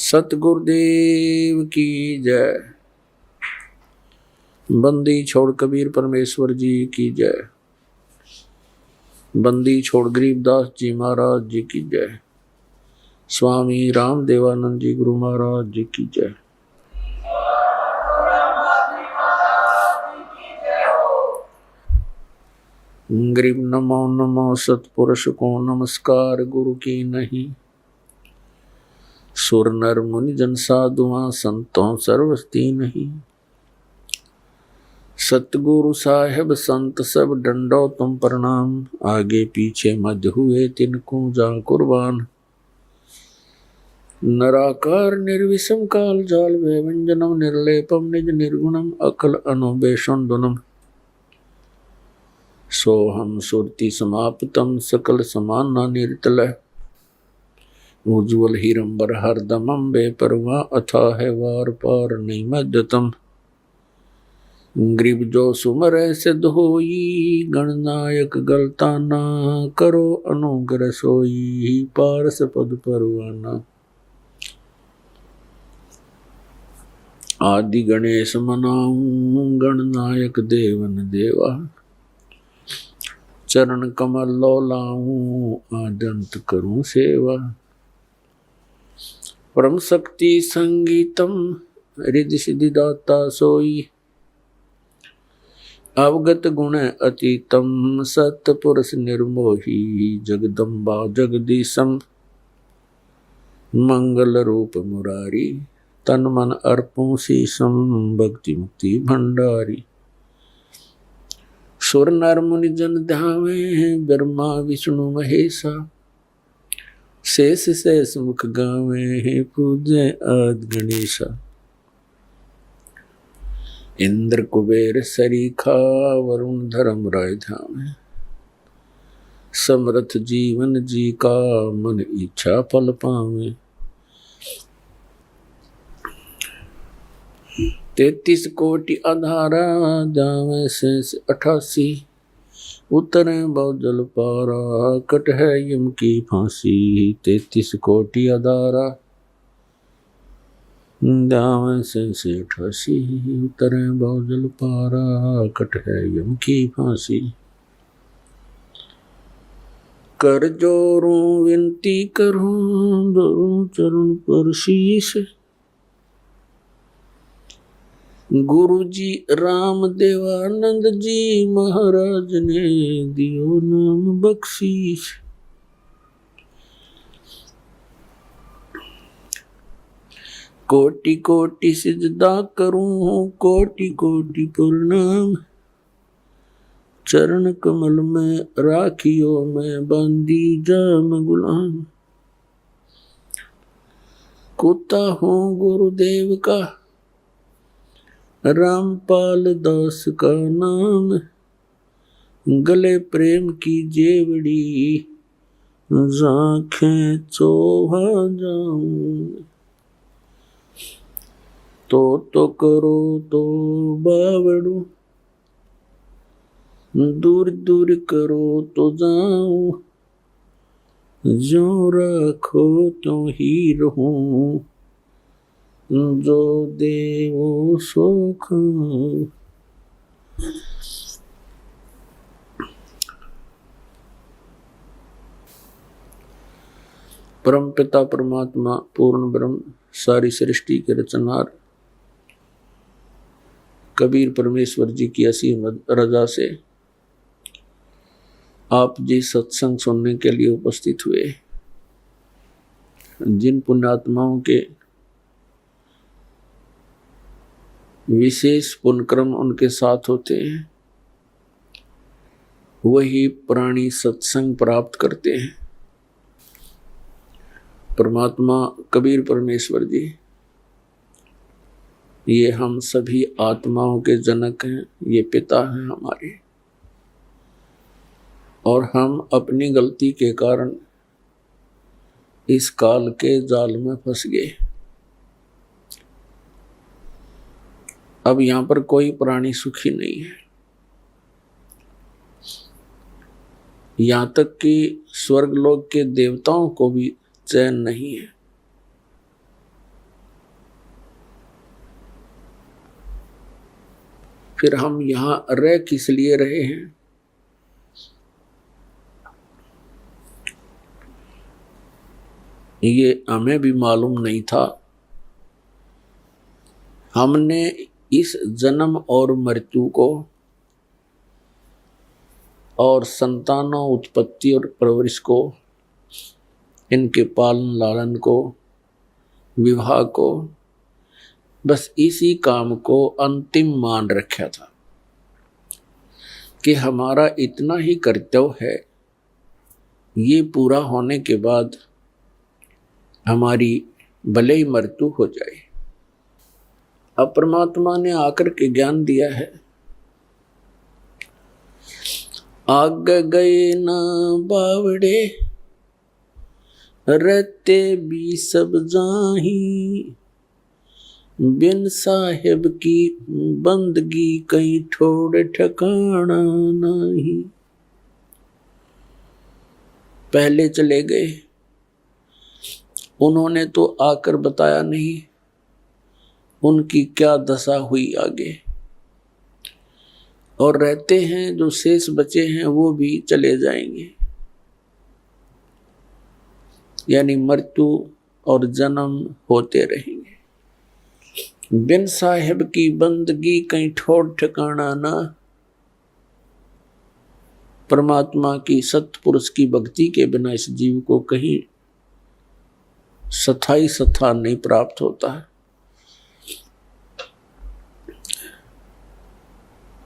सतगुरुदेव की जय। बंदी छोड़ कबीर परमेश्वर जी की जय। बंदी छोड़ गरीबदास जी महाराज जी की जय। स्वामी राम देवानंद जी गुरु महाराज जी की जय। गरीब नमो नमो सतपुरुष को नमस्कार गुरु की नहीं। सुर नर मुनि जन साधुआ संतों सर्वस्ती नहीं। सतगुरु साहेब संत सब डंडो तुम प्रणाम। आगे पीछे मध्य हुए तिनको जा कुर्बान। नराकार निर्विषम काल जाल व्यंजनम निर्लेपम निज निर्गुणम अकल अनुबेशम दुनम। सोहम सुरति समाप्तम सकल समाना निर्तल। उज्ज्वल हीरंबर हरदमम बेपरवा अथा है वार पार नहीं मध्यतम। गरीब जो सुमर सिद्ध होई गणनायक गलताना। करो अनुग्रह सोई पारस पद परवाना। आदि गणेश मनाऊं गणनायक देवन देवा। चरण कमल लो लाऊं आदंत करूं सेवा। परम शक्ति संगीतम रिद्धि सिद्धि दाता सोई। अवगत गुण अतीतम सतपुरुष निर्मोही। जगदम्बा जगदीशम मंगल रूप मुरारी। तन मन अर्पों शीशम भक्ति मुक्ति भंडारी। सुर नर मुनि जन ध्यावे ब्रह्मा विष्णु महेशा। शेष शेष मुख गावे पूजे आदि गणेशा। इंद्र कुबेर सरीखा वरुण धर्म राय धामे। समर्थ जीवन जी का मन इच्छा फल पावे। 33 कोटि आधारा जावे शेष 88। उतरे बहुजल पारा कट है यम की फांसी। 33 कोटि आधारा जावे शेष 88। उतरे बहुजल पारा कट है यम की फांसी। कर जोरूं विनती करूं धरूं चरण पर शीश। गुरु जी राम देवानंद जी महाराज ने दियो नाम बख्शीश। कोटि कोटि सिजदा करूं कोटि कोटि प्रणाम। चरण कमल में राखियो मैं बंदी जाम गुलाम। कुत्ता हूँ गुरुदेव का रामपाल दास का नाम। गले प्रेम की जेवड़ी आँखें चोहा जाऊं। तो करो तो बावड़ू दूर दूर करो तो जाऊं। जो रखो तो ही रहूं जो देवो सो खाऊं। परम पिता परमात्मा पूर्ण ब्रह्म सारी सृष्टि के रचनहार कबीर परमेश्वर जी की असीम रजा से आप जी सत्संग सुनने के लिए उपस्थित हुए। जिन पुण्यात्माओं के विशेष पुण्यक्रम उनके साथ होते हैं वही प्राणी सत्संग प्राप्त करते हैं। परमात्मा कबीर परमेश्वर जी ये हम सभी आत्माओं के जनक हैं। ये पिता हैं हमारे और हम अपनी गलती के कारण इस काल के जाल में फंस गए। अब यहां पर कोई प्राणी सुखी नहीं है। यहां तक कि स्वर्गलोक के देवताओं को भी चैन नहीं है। फिर हम यहाँ रह किस लिए रहे हैं? ये हमें भी मालूम नहीं था। हमने इस जन्म और मृत्यु को और संतानों उत्पत्ति और परवरिश को, इनके पालन लालन को, विवाह को, बस इसी काम को अंतिम मान रखा था कि हमारा इतना ही कर्तव्य है। ये पूरा होने के बाद हमारी भले ही मृत्यु हो जाए। अब परमात्मा ने आकर के ज्ञान दिया है, आग गए ना बावड़े रहते भी सब जाही, बिन साहेब की बंदगी कहीं ठोड़ ठिकाना नहीं। पहले चले गए, उन्होंने तो आकर बताया नहीं उनकी क्या दशा हुई आगे। और रहते हैं जो शेष बचे हैं वो भी चले जाएंगे, यानी मृत्यु और जन्म होते रहेंगे। बिन साहेब की बंदगी कहीं ठोर ठिकाना ना। परमात्मा की सत्पुरुष की भक्ति के बिना इस जीव को कहीं स्थायी स्थान नहीं प्राप्त होता है।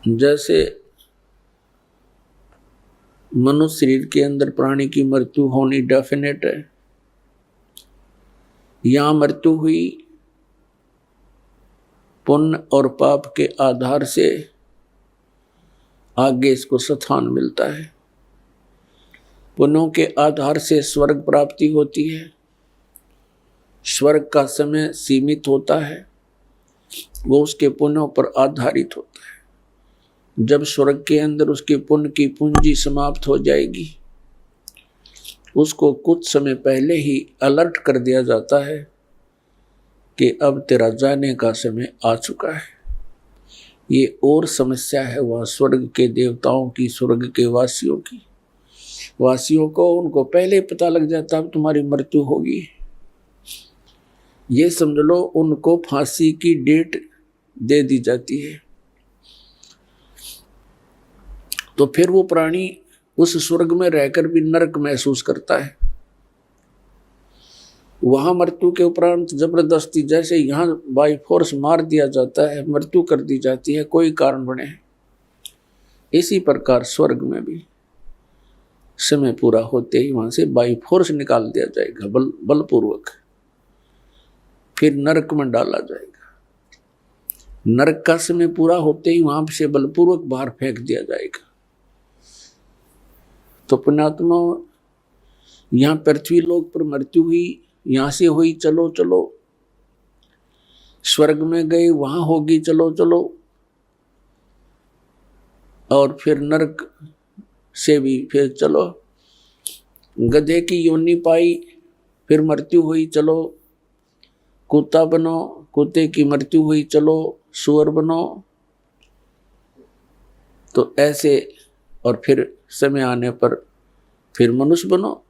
जैसे मनुष्य शरीर के अंदर प्राणी की मृत्यु होनी डेफिनेट है, यहां मृत्यु हुई पुण्य और पाप के आधार से आगे इसको स्थान मिलता है। पुण्यों के आधार से स्वर्ग प्राप्ति होती है। स्वर्ग का समय सीमित होता है, वो उसके पुण्यों पर आधारित होता है। जब स्वर्ग के अंदर उसके पुण्य की पूंजी समाप्त हो जाएगी, उसको कुछ समय पहले ही अलर्ट कर दिया जाता है कि अब तेरा जाने का समय आ चुका है। ये और समस्या है वह स्वर्ग के देवताओं की, स्वर्ग के वासियों की। वासियों को उनको पहले पता लग जाता अब तुम्हारी मृत्यु होगी। ये समझ लो उनको फांसी की डेट दे दी जाती है। तो फिर वो प्राणी उस स्वर्ग में रहकर भी नरक महसूस करता है। वहां मृत्यु के उपरांत जबरदस्ती, जैसे यहाँ बाई फोर्स मार दिया जाता है, मृत्यु कर दी जाती है कोई कारण बने, इसी प्रकार स्वर्ग में भी समय पूरा होते ही वहां से बाई फोर्स निकाल दिया जाएगा, बलपूर्वक। फिर नरक में डाला जाएगा। नरक का समय पूरा होते ही वहां से बलपूर्वक बाहर फेंक दिया जाएगा। तो पुण्यात्मा, यहाँ पृथ्वी लोक पर मृत्यु हुई, यहां से हुई, चलो चलो स्वर्ग में गए, वहां होगी, चलो चलो। और फिर नरक से भी फिर चलो, गधे की योनि पाई, फिर मृत्यु हुई, चलो कुत्ता बनो, कुत्ते की मृत्यु हुई, चलो सुअर बनो। तो ऐसे, और फिर समय आने पर फिर मनुष्य बनो।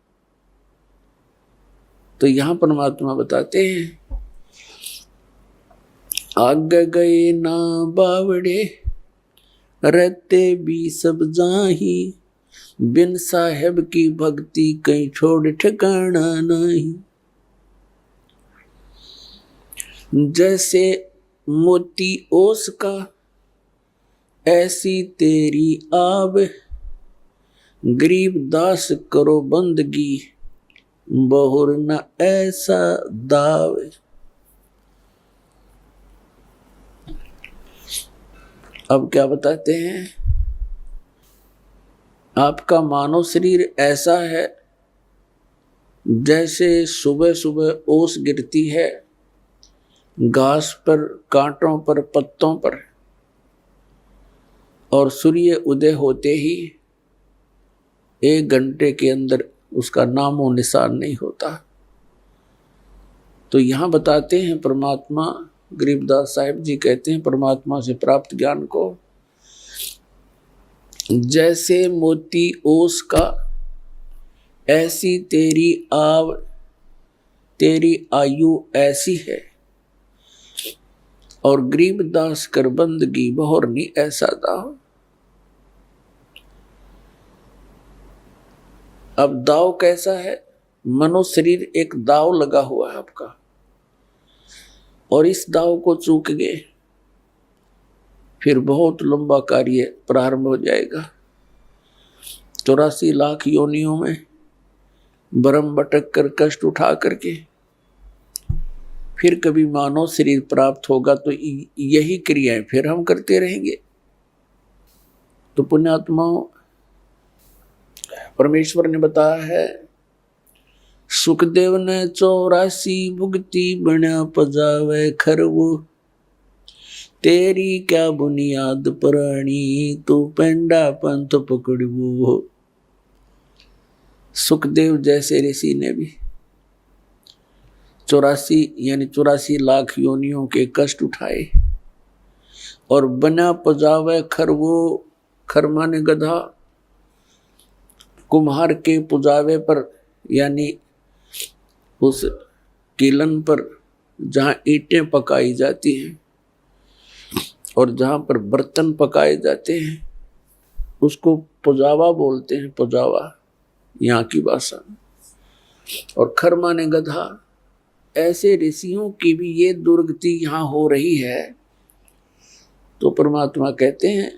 तो यहां परमात्मा बताते हैं, आग गए ना बावड़े रहते भी सब जाही, बिन साहेब की भक्ति कहीं छोड़ ठिकाना नहीं। जैसे मोती ओस का ऐसी तेरी आब, गरीब दास करो बंदगी बहुर न ऐसा दाव। अब क्या बताते हैं, आपका मानव शरीर ऐसा है जैसे सुबह सुबह ओस गिरती है घास पर, कांटों पर, पत्तों पर, और सूर्य उदय होते ही 1 घंटे के अंदर उसका नामो निशान नहीं होता। तो यहां बताते हैं परमात्मा, गरीबदास साहिब जी कहते हैं परमात्मा से प्राप्त ज्ञान को, जैसे मोती ओस का ऐसी तेरी आयु ऐसी है, और गरीबदास कर बंदगी बहुरनी ऐसा दाव। अब दाव कैसा है? मनुष्य शरीर एक दाव लगा हुआ है आपका, और इस दाव को चूक गए फिर बहुत लंबा कार्य प्रारंभ हो जाएगा। 84 लाख योनियों में भ्रम भटक कर कष्ट उठा करके फिर कभी मानव शरीर प्राप्त होगा, तो यही क्रियाएं फिर हम करते रहेंगे। तो पुण्यात्माओं, परमेश्वर ने बताया है, सुखदेव ने 84 भुगती बना पजावे खरवो, तेरी क्या बुनियाद पुरानी तू पेंडा पंथ पकड़वो। सुखदेव जैसे ऋषि ने भी 84 लाख योनियों के कष्ट उठाए, और बना पजावे खरवो, खर माने गधा, कुम्हार के पुजावे पर यानी उस किलन पर जहां ईंटें पकाई जाती हैं और जहां पर बर्तन पकाए जाते हैं उसको पुजावा बोलते हैं, पुजावा यहाँ की भाषा। और खर माने गधा। ऐसे ऋषियों की भी ये दुर्गति यहाँ हो रही है, तो परमात्मा कहते हैं,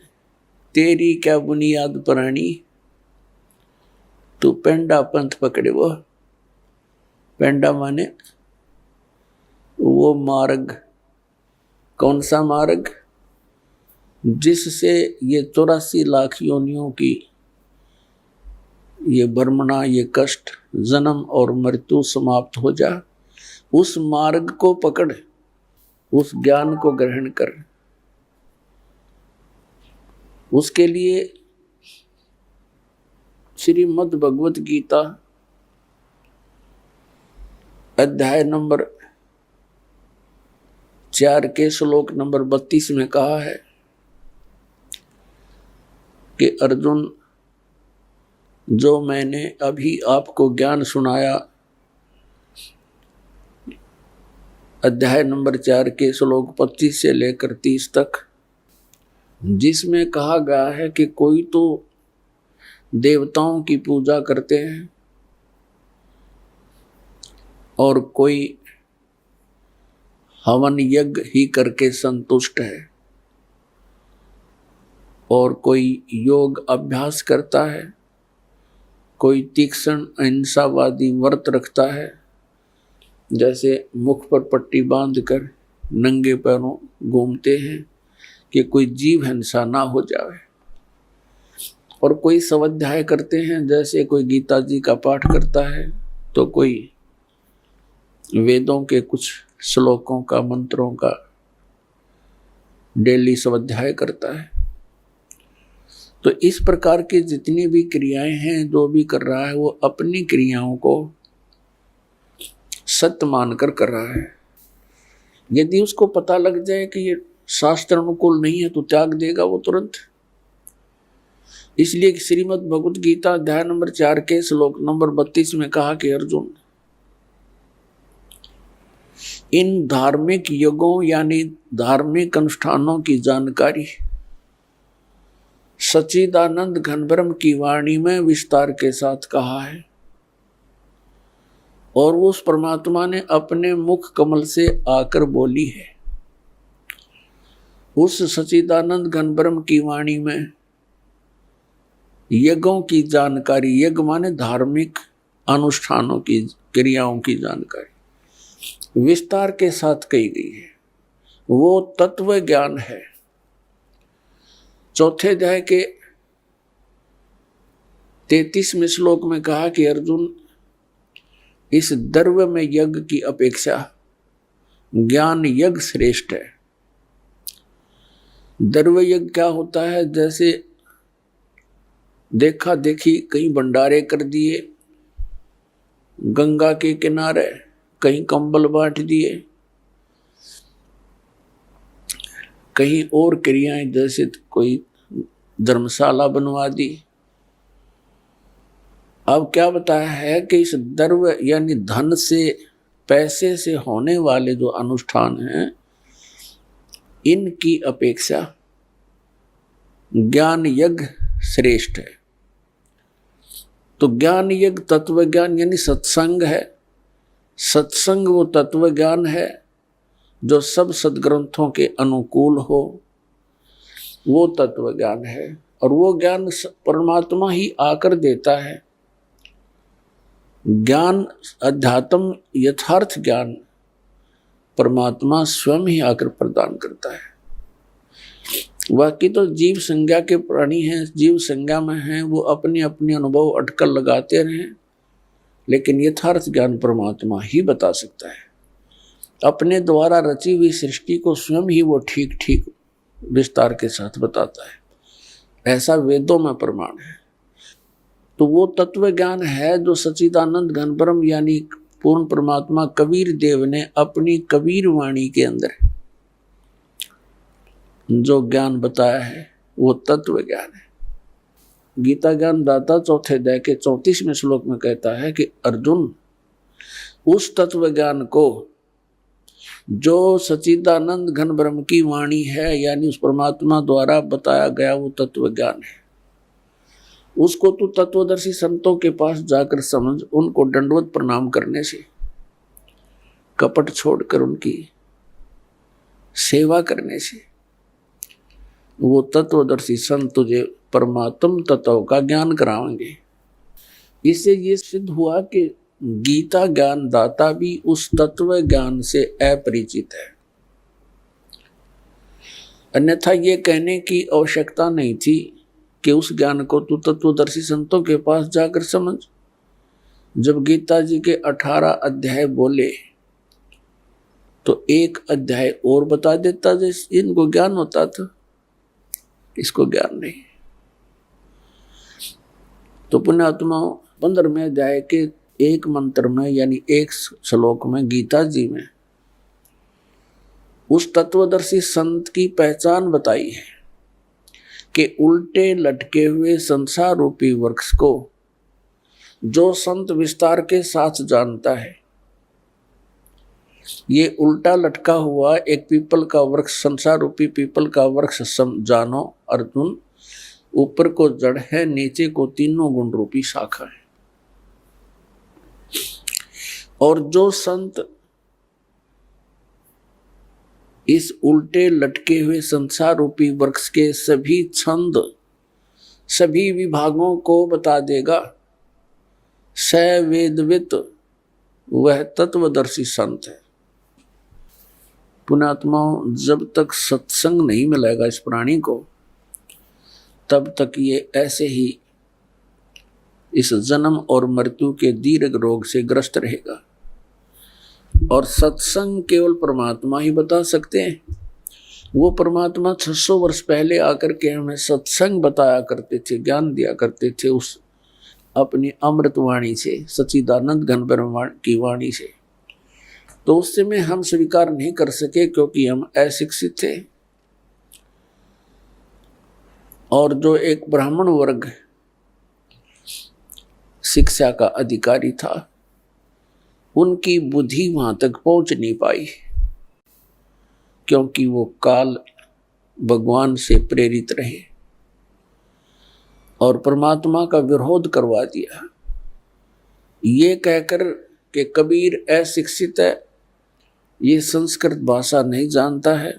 तेरी क्या बुनियाद प्राणी तू पेंडा पंथ पकड़े। वो पेंडा माने वो मार्ग, कौन सा मार्ग? जिससे ये 84 लाख योनियों की ये बर्मणा, ये कष्ट, जन्म और मृत्यु समाप्त हो जा। उस मार्ग को पकड़, उस ज्ञान को ग्रहण कर। उसके लिए श्रीमद् भगवत गीता अध्याय नंबर 4 के श्लोक नंबर 32 में कहा है कि अर्जुन, जो मैंने अभी आपको ज्ञान सुनाया, अध्याय नंबर 4 के श्लोक 25 से लेकर 30 तक, जिसमें कहा गया है कि कोई तो देवताओं की पूजा करते हैं और कोई हवन यज्ञ ही करके संतुष्ट है, और कोई योग अभ्यास करता है, कोई तीक्ष्ण अहिंसावादी व्रत रखता है, जैसे मुख पर पट्टी बांधकर नंगे पैरों घूमते हैं कि कोई जीव हिंसा ना हो जाए, और कोई स्वाध्याय करते हैं, जैसे कोई गीता जी का पाठ करता है, तो कोई वेदों के कुछ श्लोकों का, मंत्रों का डेली स्वाध्याय करता है। तो इस प्रकार की जितनी भी क्रियाएं हैं, जो भी कर रहा है, वो अपनी क्रियाओं को सत्य मानकर कर रहा है। यदि उसको पता लग जाए कि ये शास्त्र अनुकूल नहीं है, तो त्याग देगा वो तुरंत। इसलिए श्रीमद् भगवत गीता अध्याय नंबर 4 के श्लोक नंबर 32 में कहा कि अर्जुन, इन धार्मिक यज्ञों यानी धार्मिक अनुष्ठानों की जानकारी सच्चिदानंद घनब्रह्म की वाणी में विस्तार के साथ कहा है, और उस परमात्मा ने अपने मुख कमल से आकर बोली है। उस सच्चिदानंद घनब्रह्म की वाणी में यज्ञों की जानकारी, यज्ञ माने धार्मिक अनुष्ठानों की, क्रियाओं की जानकारी विस्तार के साथ कही गई है। वो तत्व ज्ञान है। चौथे अध्याय के 33वें श्लोक में कहा कि अर्जुन, इस द्रव्य में यज्ञ की अपेक्षा ज्ञान यज्ञ श्रेष्ठ है। द्रव्य यज्ञ क्या होता है? जैसे देखा देखी कहीं भंडारे कर दिए, गंगा के किनारे कहीं कंबल बांट दिए, कहीं और क्रियाएं, जैसे कोई धर्मशाला बनवा दी। अब क्या बताया है कि इस द्रव्य यानी धन से, पैसे से होने वाले जो अनुष्ठान हैं, इनकी अपेक्षा ज्ञान यज्ञ श्रेष्ठ है। तो ज्ञान यज्ञ तत्व ज्ञान यानी सत्संग है। सत्संग वो तत्व ज्ञान है जो सब सदग्रंथों के अनुकूल हो, वो तत्व ज्ञान है। और वो ज्ञान परमात्मा ही आकर देता है। ज्ञान, अध्यात्म, यथार्थ ज्ञान परमात्मा स्वयं ही आकर प्रदान करता है। बाकी तो जीव संज्ञा के प्राणी हैं, जीव संज्ञा में हैं, वो अपने अपने अनुभव अटकल लगाते रहें, लेकिन यथार्थ ज्ञान परमात्मा ही बता सकता है। अपने द्वारा रची हुई सृष्टि को स्वयं ही वो ठीक ठीक विस्तार के साथ बताता है, ऐसा वेदों में प्रमाण है। तो वो तत्व ज्ञान है जो सच्चिदानंद घन ब्रह्म यानी पूर्ण परमात्मा कबीर देव ने अपनी कबीर वाणी के अंदर जो ज्ञान बताया है, वो तत्व ज्ञान है। गीता ज्ञान दाता चौथे अध्याय के 34वें श्लोक में कहता है कि अर्जुन, उस तत्व ज्ञान को जो सच्चिदानंद घन ब्रह्म की वाणी है, यानी उस परमात्मा द्वारा बताया गया वो तत्व ज्ञान है, उसको तू तत्वदर्शी संतों के पास जाकर समझ। उनको दंडवत प्रणाम करने से, कपट छोड़कर उनकी सेवा करने से वो तत्वदर्शी संत तुझे परमात्म तत्व का ज्ञान कराएंगे। इससे ये सिद्ध हुआ कि गीता ज्ञान दाता भी उस तत्व ज्ञान से अपरिचित है। अन्यथा ये कहने की आवश्यकता नहीं थी कि उस ज्ञान को तू तत्वदर्शी संतों के पास जाकर समझ। जब गीता जी के 18 अध्याय बोले तो एक अध्याय और बता देता जैसे इनको ज्ञान होता था, इसको ज्ञान नहीं। तो पुण्यात्माओं 15वें अध्याय के एक मंत्र में यानी एक श्लोक में गीता जी में उस तत्वदर्शी संत की पहचान बताई है कि उल्टे लटके हुए संसार रूपी वृक्ष को जो संत विस्तार के साथ जानता है, ये उल्टा लटका हुआ एक पीपल का वृक्ष, संसार रूपी पीपल का वृक्ष जानो अर्जुन, ऊपर को जड़ है, नीचे को तीनों गुण रूपी शाखा है। और जो संत इस उल्टे लटके हुए संसार रूपी वृक्ष के सभी छंद, सभी विभागों को बता देगा, स वेदवित, वह तत्वदर्शी संत है। पुण्यात्माओं, जब तक सत्संग नहीं मिलेगा इस प्राणी को, तब तक ये ऐसे ही इस जन्म और मृत्यु के दीर्घ रोग से ग्रस्त रहेगा। और सत्संग केवल परमात्मा ही बता सकते हैं। वो परमात्मा 600 वर्ष पहले आकर के हमें सत्संग बताया करते थे, ज्ञान दिया करते थे उस अपनी अमृत वाणी से, सच्चिदानंद घन ब्रह्म की वाणी से। तो उस समय हम स्वीकार नहीं कर सके क्योंकि हम अशिक्षित थे। और जो एक ब्राह्मण वर्ग शिक्षा का अधिकारी था, उनकी बुद्धि वहां तक पहुंच नहीं पाई क्योंकि वो काल भगवान से प्रेरित रहे और परमात्मा का विरोध करवा दिया। ये कहकर कि कबीर अशिक्षित है, ये संस्कृत भाषा नहीं जानता है,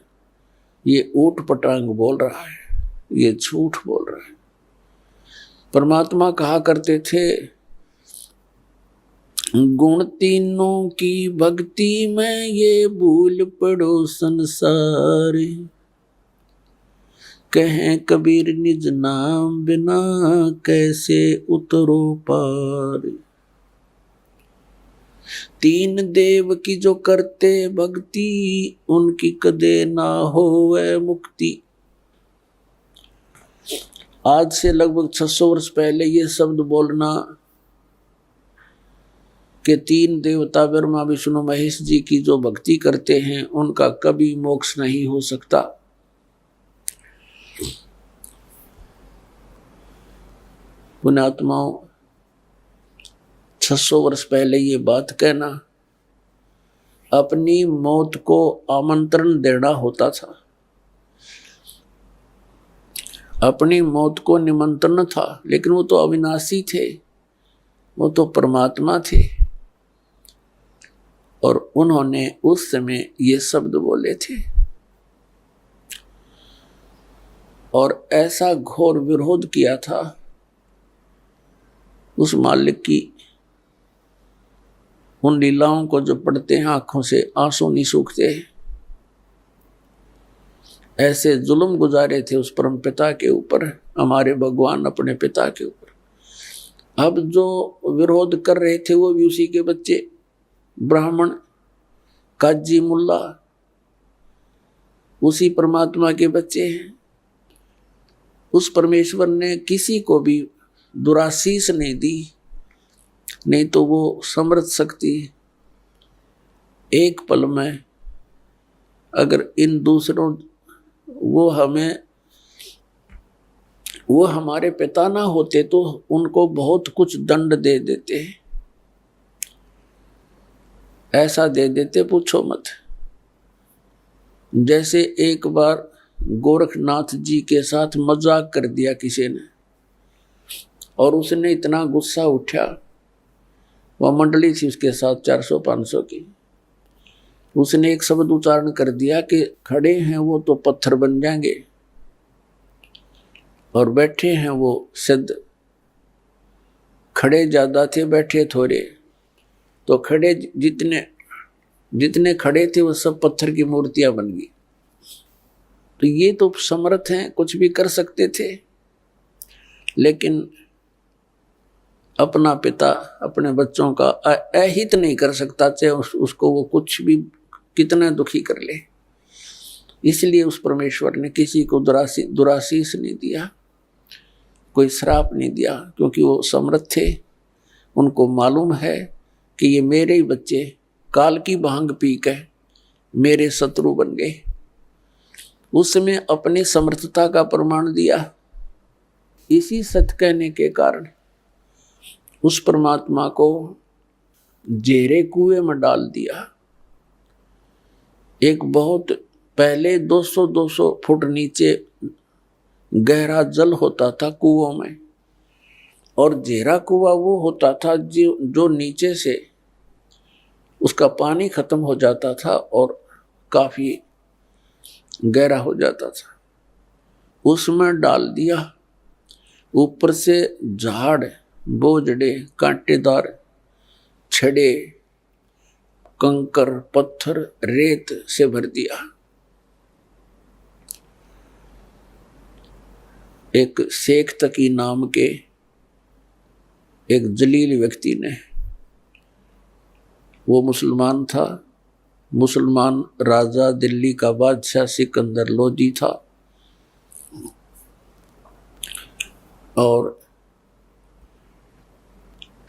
ये ऊट पटांग बोल रहा है, ये झूठ बोल रहा है। परमात्मा कहा करते थे, गुण तीनों की भक्ति में ये भूल पड़ो संसार, कहें कबीर निज नाम बिना कैसे उतरो पार। तीन देव की जो करते भक्ति, उनकी कदे ना होवे मुक्ति। आज से लगभग 600 वर्ष पहले ये शब्द बोलना कि तीन देवता ब्रह्मा विष्णु महेश जी की जो भक्ति करते हैं उनका कभी मोक्ष नहीं हो सकता, पुण्यात्माओं, 600 वर्ष पहले ये बात कहना, अपनी मौत को आमंत्रण देना होता था, अपनी मौत को निमंत्रण था। लेकिन वो तो अविनाशी थे, वो तो परमात्मा थे, और उन्होंने उस समय ये शब्द बोले थे। और ऐसा घोर विरोध किया था उस मालिक की। उन लीलाओं को जो पढ़ते हैं आंखों से आंसू नहीं सूखते। ऐसे जुल्म गुजारे थे उस परम पिता के ऊपर, हमारे भगवान अपने पिता के ऊपर। अब जो विरोध कर रहे थे वो भी उसी के बच्चे, ब्राह्मण, काजी, मुल्ला, उसी परमात्मा के बच्चे हैं। उस परमेश्वर ने किसी को भी दुराशीष नहीं दी, नहीं तो वो समर्थ शक्ति एक पल में, अगर इन दूसरों वो हमारे पिता ना होते तो उनको बहुत कुछ दंड दे देते, ऐसा दे देते पूछो मत। जैसे एक बार गोरखनाथ जी के साथ मजाक कर दिया किसी ने, और उसने इतना गुस्सा उठा, वह मंडली थी उसके साथ 400-500 की, उसने एक शब्द उच्चारण कर दिया कि खड़े हैं वो तो पत्थर बन जाएंगे और बैठे हैं वो सिद्ध। खड़े ज्यादा थे, बैठे थोड़े, तो खड़े जितने खड़े थे वो सब पत्थर की मूर्तियां बन गई। तो ये तो समर्थ हैं, कुछ भी कर सकते थे, लेकिन अपना पिता अपने बच्चों का अहित नहीं कर सकता, चाहे उसको वो कुछ भी कितना दुखी कर ले। इसलिए उस परमेश्वर ने किसी को दुराशीष नहीं दिया, कोई श्राप नहीं दिया, क्योंकि वो समर्थ थे। उनको मालूम है कि ये मेरे ही बच्चे काल की भांग पी के मेरे शत्रु बन गए। उसमें अपनी समर्थता का प्रमाण दिया। इसी सत्य कहने के कारण उस परमात्मा को जेरे कुएं में डाल दिया। एक बहुत पहले 200-200 फुट नीचे गहरा जल होता था कुओं में, और जेरा कुआं वो होता था जो नीचे से उसका पानी खत्म हो जाता था और काफी गहरा हो जाता था। उसमें डाल दिया। ऊपर से झाड़, बोझड़े, कांटेदार छड़े, कंकर, पत्थर, रेत से भर दिया। एक शेख तकी नाम के एक जलील व्यक्ति ने, वो मुसलमान था, मुसलमान राजा, दिल्ली का बादशाह सिकंदर लोदी था, और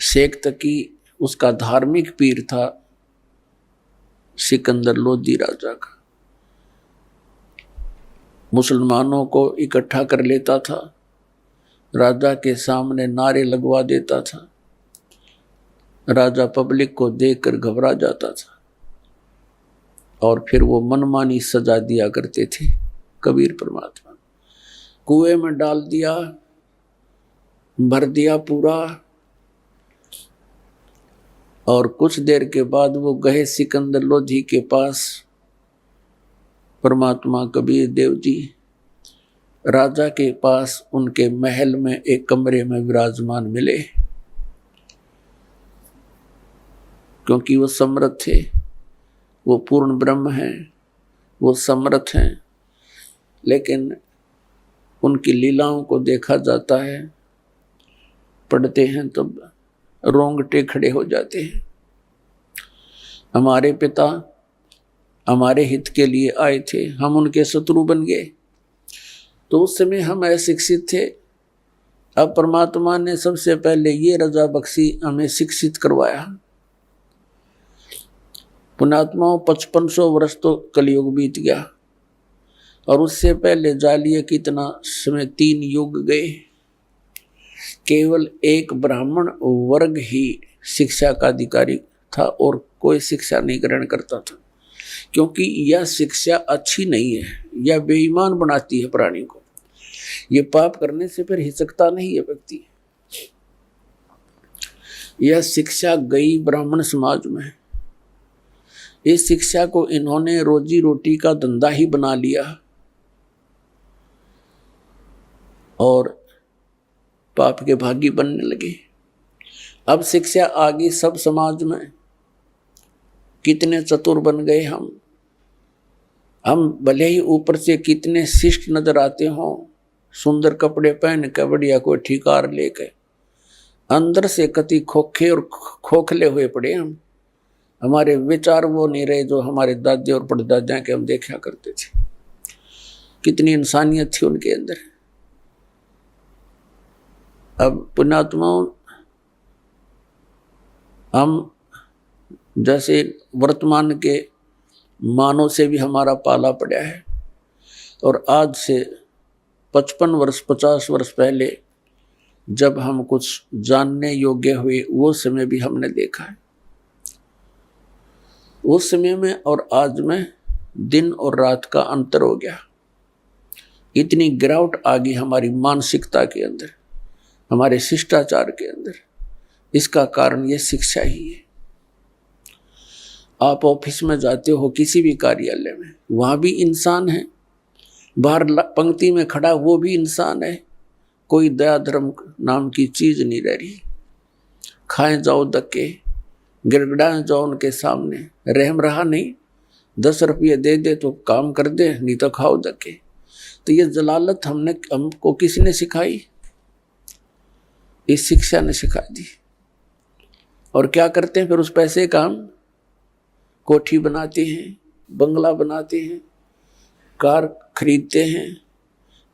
शेख तकी उसका धार्मिक पीर था, सिकंदर लोदी राजा का। मुसलमानों को इकट्ठा कर लेता था, राजा के सामने नारे लगवा देता था, राजा पब्लिक को देखकर घबरा जाता था, और फिर वो मनमानी सजा दिया करते थे। कबीर परमात्मा कुएं में डाल दिया, भर दिया पूरा, और कुछ देर के बाद वो गए सिकंदर लोधी के पास। परमात्मा कबीर देव जी राजा के पास उनके महल में एक कमरे में विराजमान मिले, क्योंकि वो समर्थ थे, वो पूर्ण ब्रह्म हैं, वो समर्थ हैं। लेकिन उनकी लीलाओं को देखा जाता है, पढ़ते हैं तब रोंगटे खड़े हो जाते हैं। हमारे पिता हमारे हित के लिए आए थे, हम उनके शत्रु बन गए। तो उस समय हम अशिक्षित थे। अब परमात्मा ने सबसे पहले ये रजा बख्शी, हमें शिक्षित करवाया। पुण्यात्माओं 5500 वर्ष तो कलयुग बीत गया, और उससे पहले जालिए कितना समय 3 युग गए। केवल एक ब्राह्मण वर्ग ही शिक्षा का अधिकारी था और कोई शिक्षा नहीं ग्रहण करता था, क्योंकि यह शिक्षा अच्छी नहीं है, यह बेईमान बनाती है प्राणी को। ये पाप करने से फिर हिचकता नहीं है व्यक्ति। यह शिक्षा गई ब्राह्मण समाज में। इस शिक्षा को इन्होंने रोजी रोटी का धंधा ही बना लिया और पाप के भागी बनने लगे। अब शिक्षा आ गई सब समाज में। कितने चतुर बन गए हम भले ही ऊपर से कितने शिष्ट नजर आते हों, सुंदर कपड़े पहन के, बढ़िया कोई ठिकार लेके, अंदर से कति खोखे और खोखले हुए पड़े हम। हमारे विचार वो नहीं रहे जो हमारे दादे और परदादा के हम देखा करते थे। कितनी इंसानियत थी उनके अंदर। अब पुण्यात्मा, हम जैसे वर्तमान के मानव से भी हमारा पाला पड़ा है, और आज से 55 वर्ष 50 वर्ष पहले जब हम कुछ जानने योग्य हुए, वो समय भी हमने देखा है। उस समय में और आज में दिन और रात का अंतर हो गया। इतनी गिरावट आ गई हमारी मानसिकता के अंदर, हमारे शिष्टाचार के अंदर। इसका कारण ये शिक्षा ही है। आप ऑफिस में जाते हो, किसी भी कार्यालय में, वहाँ भी इंसान है। बाहर पंक्ति में खड़ा वो भी इंसान है। कोई दया धर्म नाम की चीज नहीं रह रही। खाएं जाओ धक्के, गिड़गिड़ाएं जाओ उनके सामने, रहम रहा नहीं। 10 रुपये दे दे तो काम कर दे, नहीं तो खाओ धक्के। तो ये जलालत हमको किसने सिखाई? इस शिक्षा ने सिखा दी। और क्या करते हैं फिर उस पैसे का? हम कोठी बनाते हैं, बंगला बनाते हैं, कार खरीदते हैं,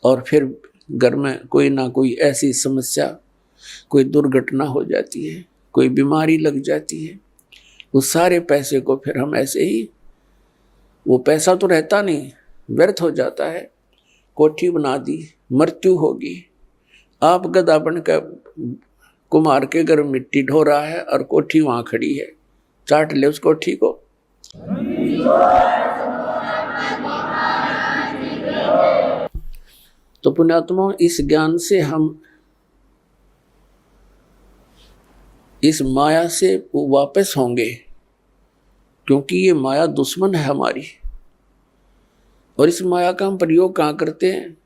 और फिर घर में कोई ना कोई ऐसी समस्या, कोई दुर्घटना हो जाती है, कोई बीमारी लग जाती है। उस सारे पैसे को फिर हम ऐसे ही, वो पैसा तो रहता नहीं, व्यर्थ हो जाता है। कोठी बना दी, मृत्यु होगी। आप गधा बनकर कुम्हार के घर मिट्टी ढो रहा है और कोठी वहां खड़ी है, चाट ले उस कोठी को। तो पुण्यात्मा, इस ज्ञान से हम इस माया से वापस होंगे, क्योंकि ये माया दुश्मन है हमारी। और इस माया का हम प्रयोग कहाँ करते हैं?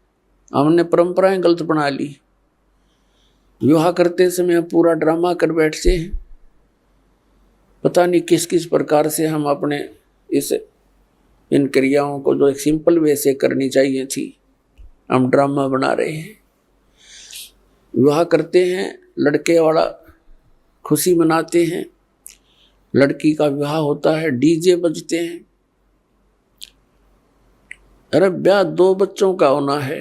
हमने परंपराएं गलत बना ली। विवाह करते समय पूरा ड्रामा कर बैठते हैं। पता नहीं किस किस प्रकार से हम अपने इन क्रियाओं को जो एक सिंपल वे से करनी चाहिए थी, हम ड्रामा बना रहे हैं। विवाह करते हैं, लड़के वाला खुशी मनाते हैं, लड़की का विवाह होता है, डीजे बजते हैं। अरे ब्याह 2 बच्चों का होना है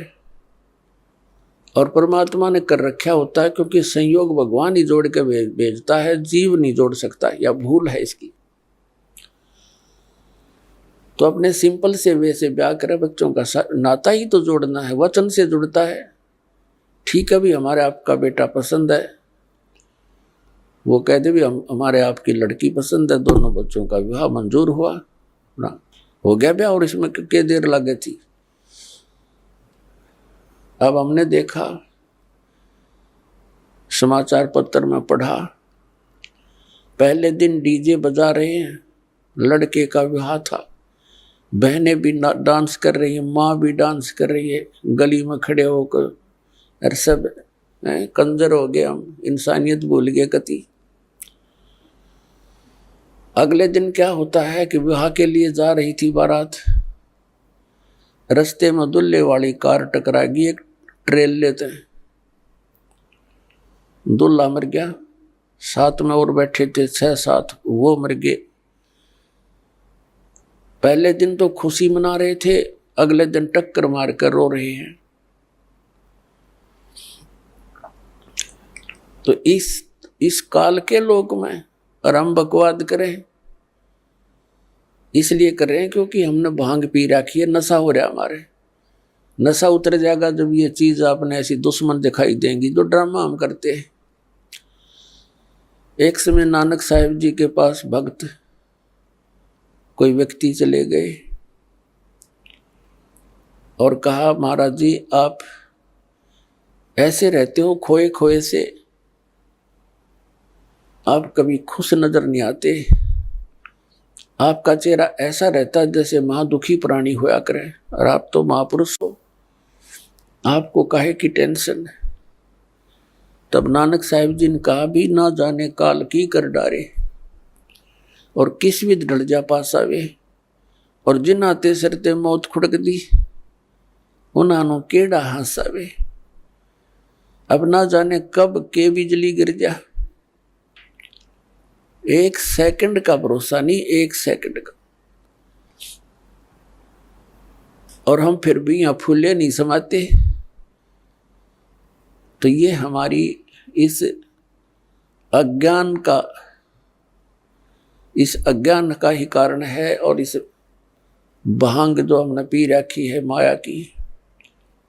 और परमात्मा ने कर रखा होता है, क्योंकि संयोग भगवान ही जोड़ के भेजता है, जीव नहीं जोड़ सकता, या भूल है इसकी। तो अपने सिंपल से वे से ब्याह करे। बच्चों का नाता ही तो जोड़ना है, वचन से जुड़ता है। ठीक है भी, हमारे आपका बेटा पसंद है, वो कह दे भी हमारे आपकी लड़की पसंद है, दोनों बच्चों का विवाह मंजूर हुआ ना, हो गया ब्याह। और इसमें क्या देर लगे थी? अब हमने देखा, समाचार पत्र में पढ़ा, पहले दिन डीजे बजा रहे हैं, लड़के का विवाह था, बहनें भी डांस कर रही हैं, माँ भी डांस कर रही है, गली में खड़े होकर। और सब कंजर हो गए हम, इंसानियत भूल गए कति। अगले दिन क्या होता है कि विवाह के लिए जा रही थी बारात, रास्ते में दुल्हे वाली कार टकरा गई एक ट्रेल लेते हैं, दूल्हा मर गया, साथ में और बैठे थे 6-7, वो मर गए। पहले दिन तो खुशी मना रहे थे, अगले दिन टक्कर मार कर रो रहे हैं। तो इस काल के लोक में और हम बकवाद करें, इसलिए कर रहे हैं क्योंकि हमने भांग पी रखी है, नशा हो रहा है हमारे। नशा उतर जाएगा जब ये चीज आपने ऐसी दुश्मन दिखाई देंगी जो ड्रामा हम करते हैं। एक समय नानक साहिब जी के पास भक्त कोई व्यक्ति चले गए और कहा, महाराज जी आप ऐसे रहते हो खोए खोए से, आप कभी खुश नजर नहीं आते, आपका चेहरा ऐसा रहता है जैसे महादुखी प्राणी होया करे, और आप तो महापुरुष हो, आपको काहे की टेंशन है। तब नानक साहिब जी ने कहा, भी ना जाने काल की कर डारे और किस विध ढल जा पास आवे, और जिन आते सरते मौत खुड़क दी उन्होंने केड़ा हंसावे। अब ना जाने कब के बिजली गिर जा, एक सेकंड का भरोसा नहीं, एक सेकंड का। और हम फिर भी यहां फूले नहीं समाते। तो ये हमारी इस अज्ञान का ही कारण है, और इस भांग जो हमने पी रखी है माया की,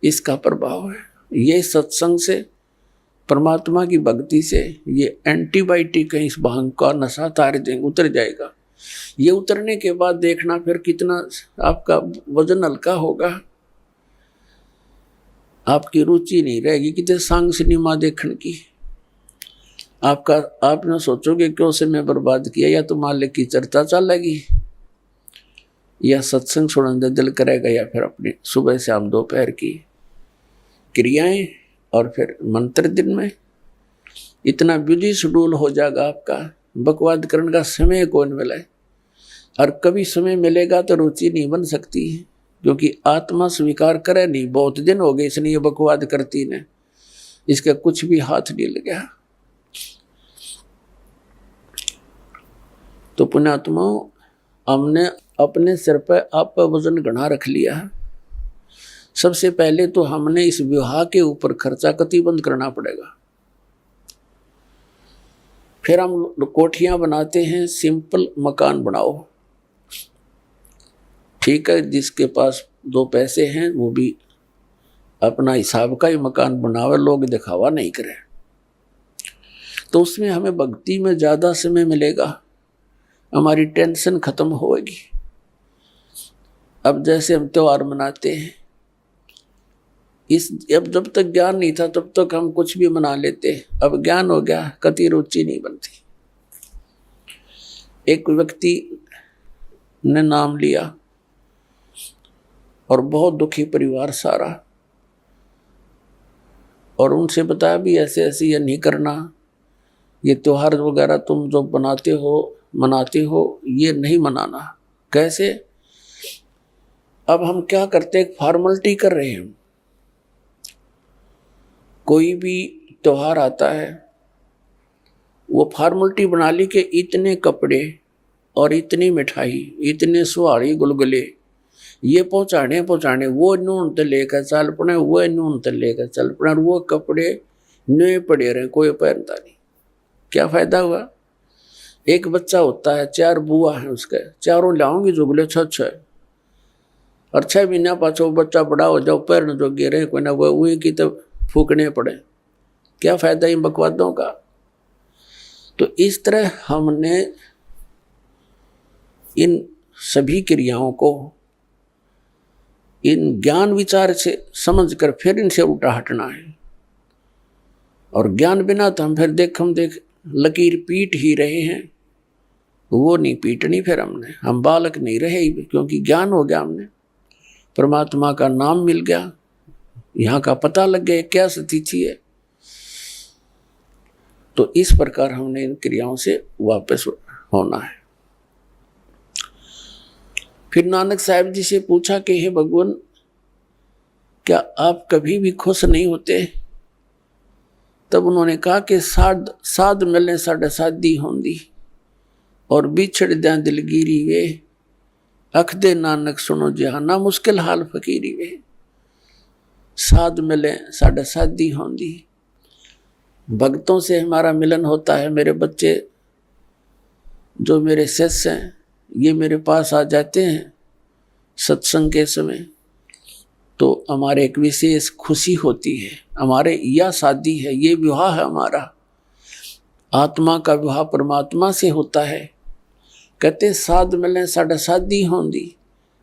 इसका प्रभाव है। ये सत्संग से, परमात्मा की भक्ति से ये एंटीबायोटिक है, इस भांग का नशा उतर जाएगा। ये उतरने के बाद देखना फिर कितना आपका वजन हल्का होगा, आपकी रुचि नहीं रहेगी कितने सांग सिनेमा देखने की। आपने सोचोगे क्यों से मैं बर्बाद किया, या तो मालिक की चर्चा चलेगी, या सत्संग सुनने दिल करेगा, या फिर अपनी सुबह शाम दोपहर की क्रियाएं, और फिर मंत्र दिन में इतना बिजी शेड्यूल हो जाएगा आपका, बकवाद करने का समय कौन मिले। और कभी समय मिलेगा तो रुचि नहीं बन सकती है, क्योंकि आत्मा स्वीकार करे नहीं, बहुत दिन हो गए इसने ये बकवाद करती ने, इसका कुछ भी हाथ नहीं लगा। तो पुण्यात्मा, हमने अपने सिर पर आप पर वजन घना रख लिया है। सबसे पहले तो हमने इस विवाह के ऊपर खर्चा कतिबंद करना पड़ेगा। फिर हम कोठियां बनाते हैं, सिंपल मकान बनाओ, ठीक है, जिसके पास दो पैसे हैं वो भी अपना हिसाब का ही मकान बनावे, लोग दिखावा नहीं करें। तो उसमें हमें भक्ति में ज्यादा समय मिलेगा, हमारी टेंशन खत्म होगी। अब जैसे हम त्योहार मनाते हैं, अब जब तक ज्ञान नहीं था तब तक हम कुछ भी मना लेते, अब ज्ञान हो गया कति रुचि नहीं बनती। एक व्यक्ति ने नाम लिया और बहुत दुखी परिवार सारा, और उनसे बताया भी ऐसे ऐसे ये नहीं करना, ये त्योहार वगैरह तुम जो मनाते हो ये नहीं मनाना। कैसे? अब हम क्या करते, एक फॉर्मेलिटी कर रहे हैं। कोई भी त्योहार आता है, वो फॉर्मेलिटी बना ली कि इतने कपड़े और इतनी मिठाई, इतने सुहारी गुलगुले ये पहुंचाने, वो नून ते लेकर चल पड़े, वो नून ते लेकर चल पड़े, और वो कपड़े नए पड़े रहे, कोई पहनता नहीं। क्या फायदा हुआ? एक बच्चा होता है, 4 बुआ है उसके, चारों लाऊंगी जुगले छह, और 6 महीना पाछो बच्चा बड़ा हो जाओ, पैर जो गिरे कोई ना वो वही की तो फूकने पड़े। क्या फायदा इन बकवादों का? तो इस तरह हमने इन सभी क्रियाओं को इन ज्ञान विचार से समझकर फिर इनसे उल्टा हटना है। और ज्ञान बिना तो हम देख लकीर पीट ही रहे हैं, वो नहीं पीटनी फिर हमने, हम बालक नहीं रहे, क्योंकि ज्ञान हो गया, हमने परमात्मा का नाम मिल गया, यहाँ का पता लग गया क्या स्थिति है। तो इस प्रकार हमने इन क्रियाओं से वापस होना है। फिर नानक साहब जी से पूछा कि हे भगवान, क्या आप कभी भी खुश नहीं होते? तब उन्होंने कहा कि साध मिले साढ़े शादी होंदी, और बिछड़ द्या दिलगिरी वे, अख दे नानक सुनो जहाना मुश्किल हाल फकीरी वे। साध मिले साढ़े शादी होंदी, भक्तों से हमारा मिलन होता है। मेरे बच्चे जो मेरे शिष्य हैं, ये मेरे पास आ जाते हैं सत्संग के समय, तो हमारे एक विशेष खुशी होती है। हमारे यह शादी है, ये विवाह है हमारा, आत्मा का विवाह परमात्मा से होता है। कहते साध मिले साढ़ा शादी होंदी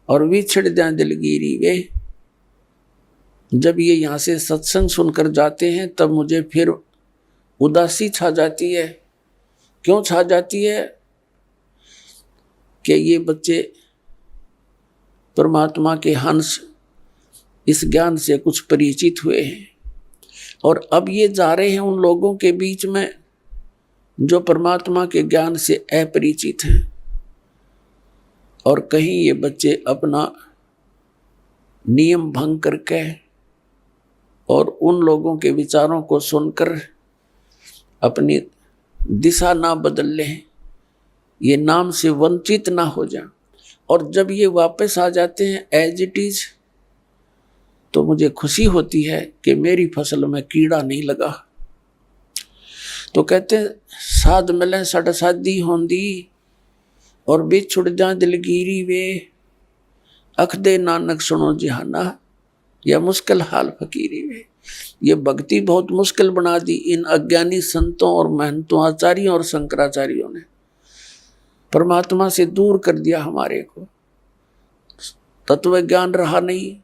और विछड़ जाए दिलगिरी वे। जब ये यहाँ से सत्संग सुनकर जाते हैं तब मुझे फिर उदासी छा जाती है। क्यों छा जाती है? कि ये बच्चे परमात्मा के हंस इस ज्ञान से कुछ परिचित हुए हैं और अब ये जा रहे हैं उन लोगों के बीच में जो परमात्मा के ज्ञान से अपरिचित हैं। और कहीं ये बच्चे अपना नियम भंग करके और उन लोगों के विचारों को सुनकर अपनी दिशा ना बदल लें, ये नाम से वंचित ना हो जाए। और जब ये वापस आ जाते हैं एज इट इज, तो मुझे खुशी होती है कि मेरी फसल में कीड़ा नहीं लगा। तो कहते साध मिले साढ़ा शादी होंदी और बिछुड़ जा दिलगिरी वे। अख दे नानक सुनो जहाना, या मुश्किल हाल फकीरी वे। ये भक्ति बहुत मुश्किल बना दी इन अज्ञानी संतों और महंतों, आचार्यों और शंकराचार्यों ने। परमात्मा से दूर कर दिया हमारे को। तत्व ज्ञान रहा नहीं,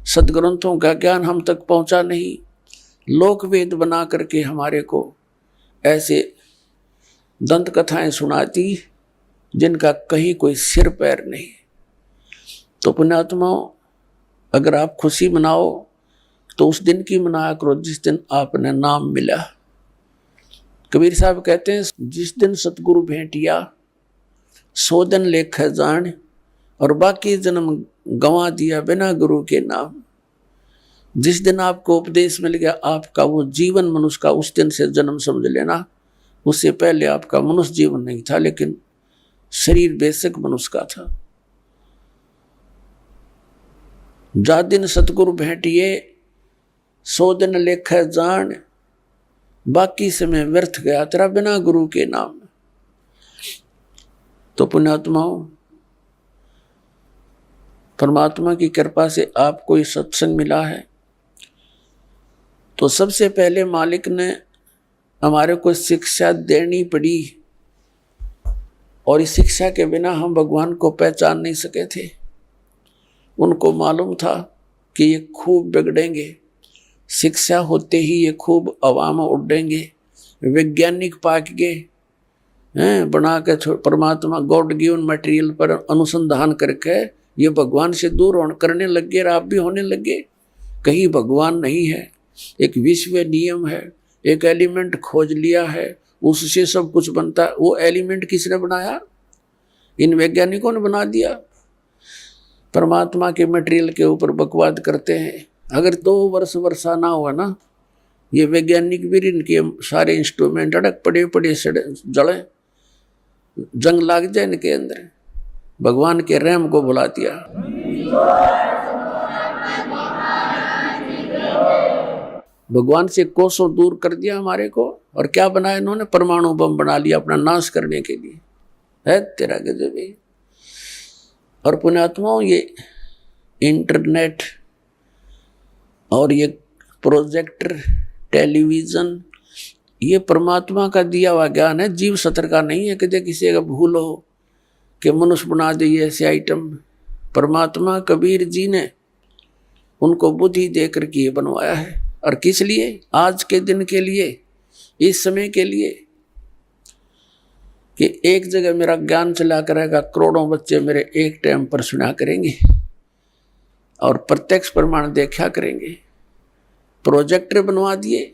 सदग्रंथों का ज्ञान हम तक पहुंचा नहीं। लोक वेद बना करके हमारे को ऐसे दंत कथाएं सुनाती जिनका कहीं कोई सिर पैर नहीं। तो पुण्यात्माओं, अगर आप खुशी मनाओ तो उस दिन की मनाया करो जिस दिन आपने नाम मिला। कबीर साहब कहते हैं जिस दिन सतगुरु भेंटिया सो दिन लेख जान, और बाकी जन्म गंवा दिया बिना गुरु के नाम। जिस दिन आपको उपदेश मिल गया आपका वो जीवन मनुष्य का, उस दिन से जन्म समझ लेना। उससे पहले आपका मनुष्य जीवन नहीं था, लेकिन शरीर बेशक मनुष्य का था। जा दिन सतगुरु भेंटिए सो दिन लेख जान, बाकी समय व्यर्थ गया तेरा बिना गुरु के नाम। तो पुण्यात्माओं, परमात्मा की कृपा से आपको ये सत्संग मिला है, तो सबसे पहले मालिक ने हमारे को शिक्षा देनी पड़ी, और इस शिक्षा के बिना हम भगवान को पहचान नहीं सके थे। उनको मालूम था कि ये खूब बिगड़ेंगे, शिक्षा होते ही ये खूब अवाम उड़ेंगे, वैज्ञानिक पाकेंगे हैं, बना के परमात्मा गॉड गिवन मटेरियल पर अनुसंधान करके ये भगवान से दूर करने लगे। और आप भी होने लगे। कहीं भगवान नहीं है, एक विश्व नियम है, एक एलिमेंट खोज लिया है, उससे सब कुछ बनता है। वो एलिमेंट किसने बनाया? इन वैज्ञानिकों ने बना दिया। परमात्मा के मटेरियल के ऊपर बकवाद करते हैं। अगर 2 वर्ष वर्षा ना हुआ ना, ये वैज्ञानिक भी इनके सारे इंस्ट्रूमेंट अड़क पड़े जड़े, जंग लाग जाए इनके अंदर। भगवान के रहम को बुला दिया। भगवान से कोसों दूर कर दिया हमारे को। और क्या बनाया इन्होंने? परमाणु बम बना लिया अपना नाश करने के लिए। है तेरा गजब है। और पुण्यात्माओं, ये इंटरनेट और ये प्रोजेक्टर, टेलीविजन, ये परमात्मा का दिया हुआ ज्ञान है, जीव सत्र का नहीं है। कि किसी का भूल हो कि मनुष्य बना दे ऐसे आइटम। परमात्मा कबीर जी ने उनको बुद्धि दे करके ये बनवाया है। और किस लिए? आज के दिन के लिए, इस समय के लिए, कि एक जगह मेरा ज्ञान चला करेगा, करोड़ों बच्चे मेरे एक टाइम पर सुना करेंगे और प्रत्यक्ष प्रमाण देखा करेंगे। प्रोजेक्टर बनवा दिए,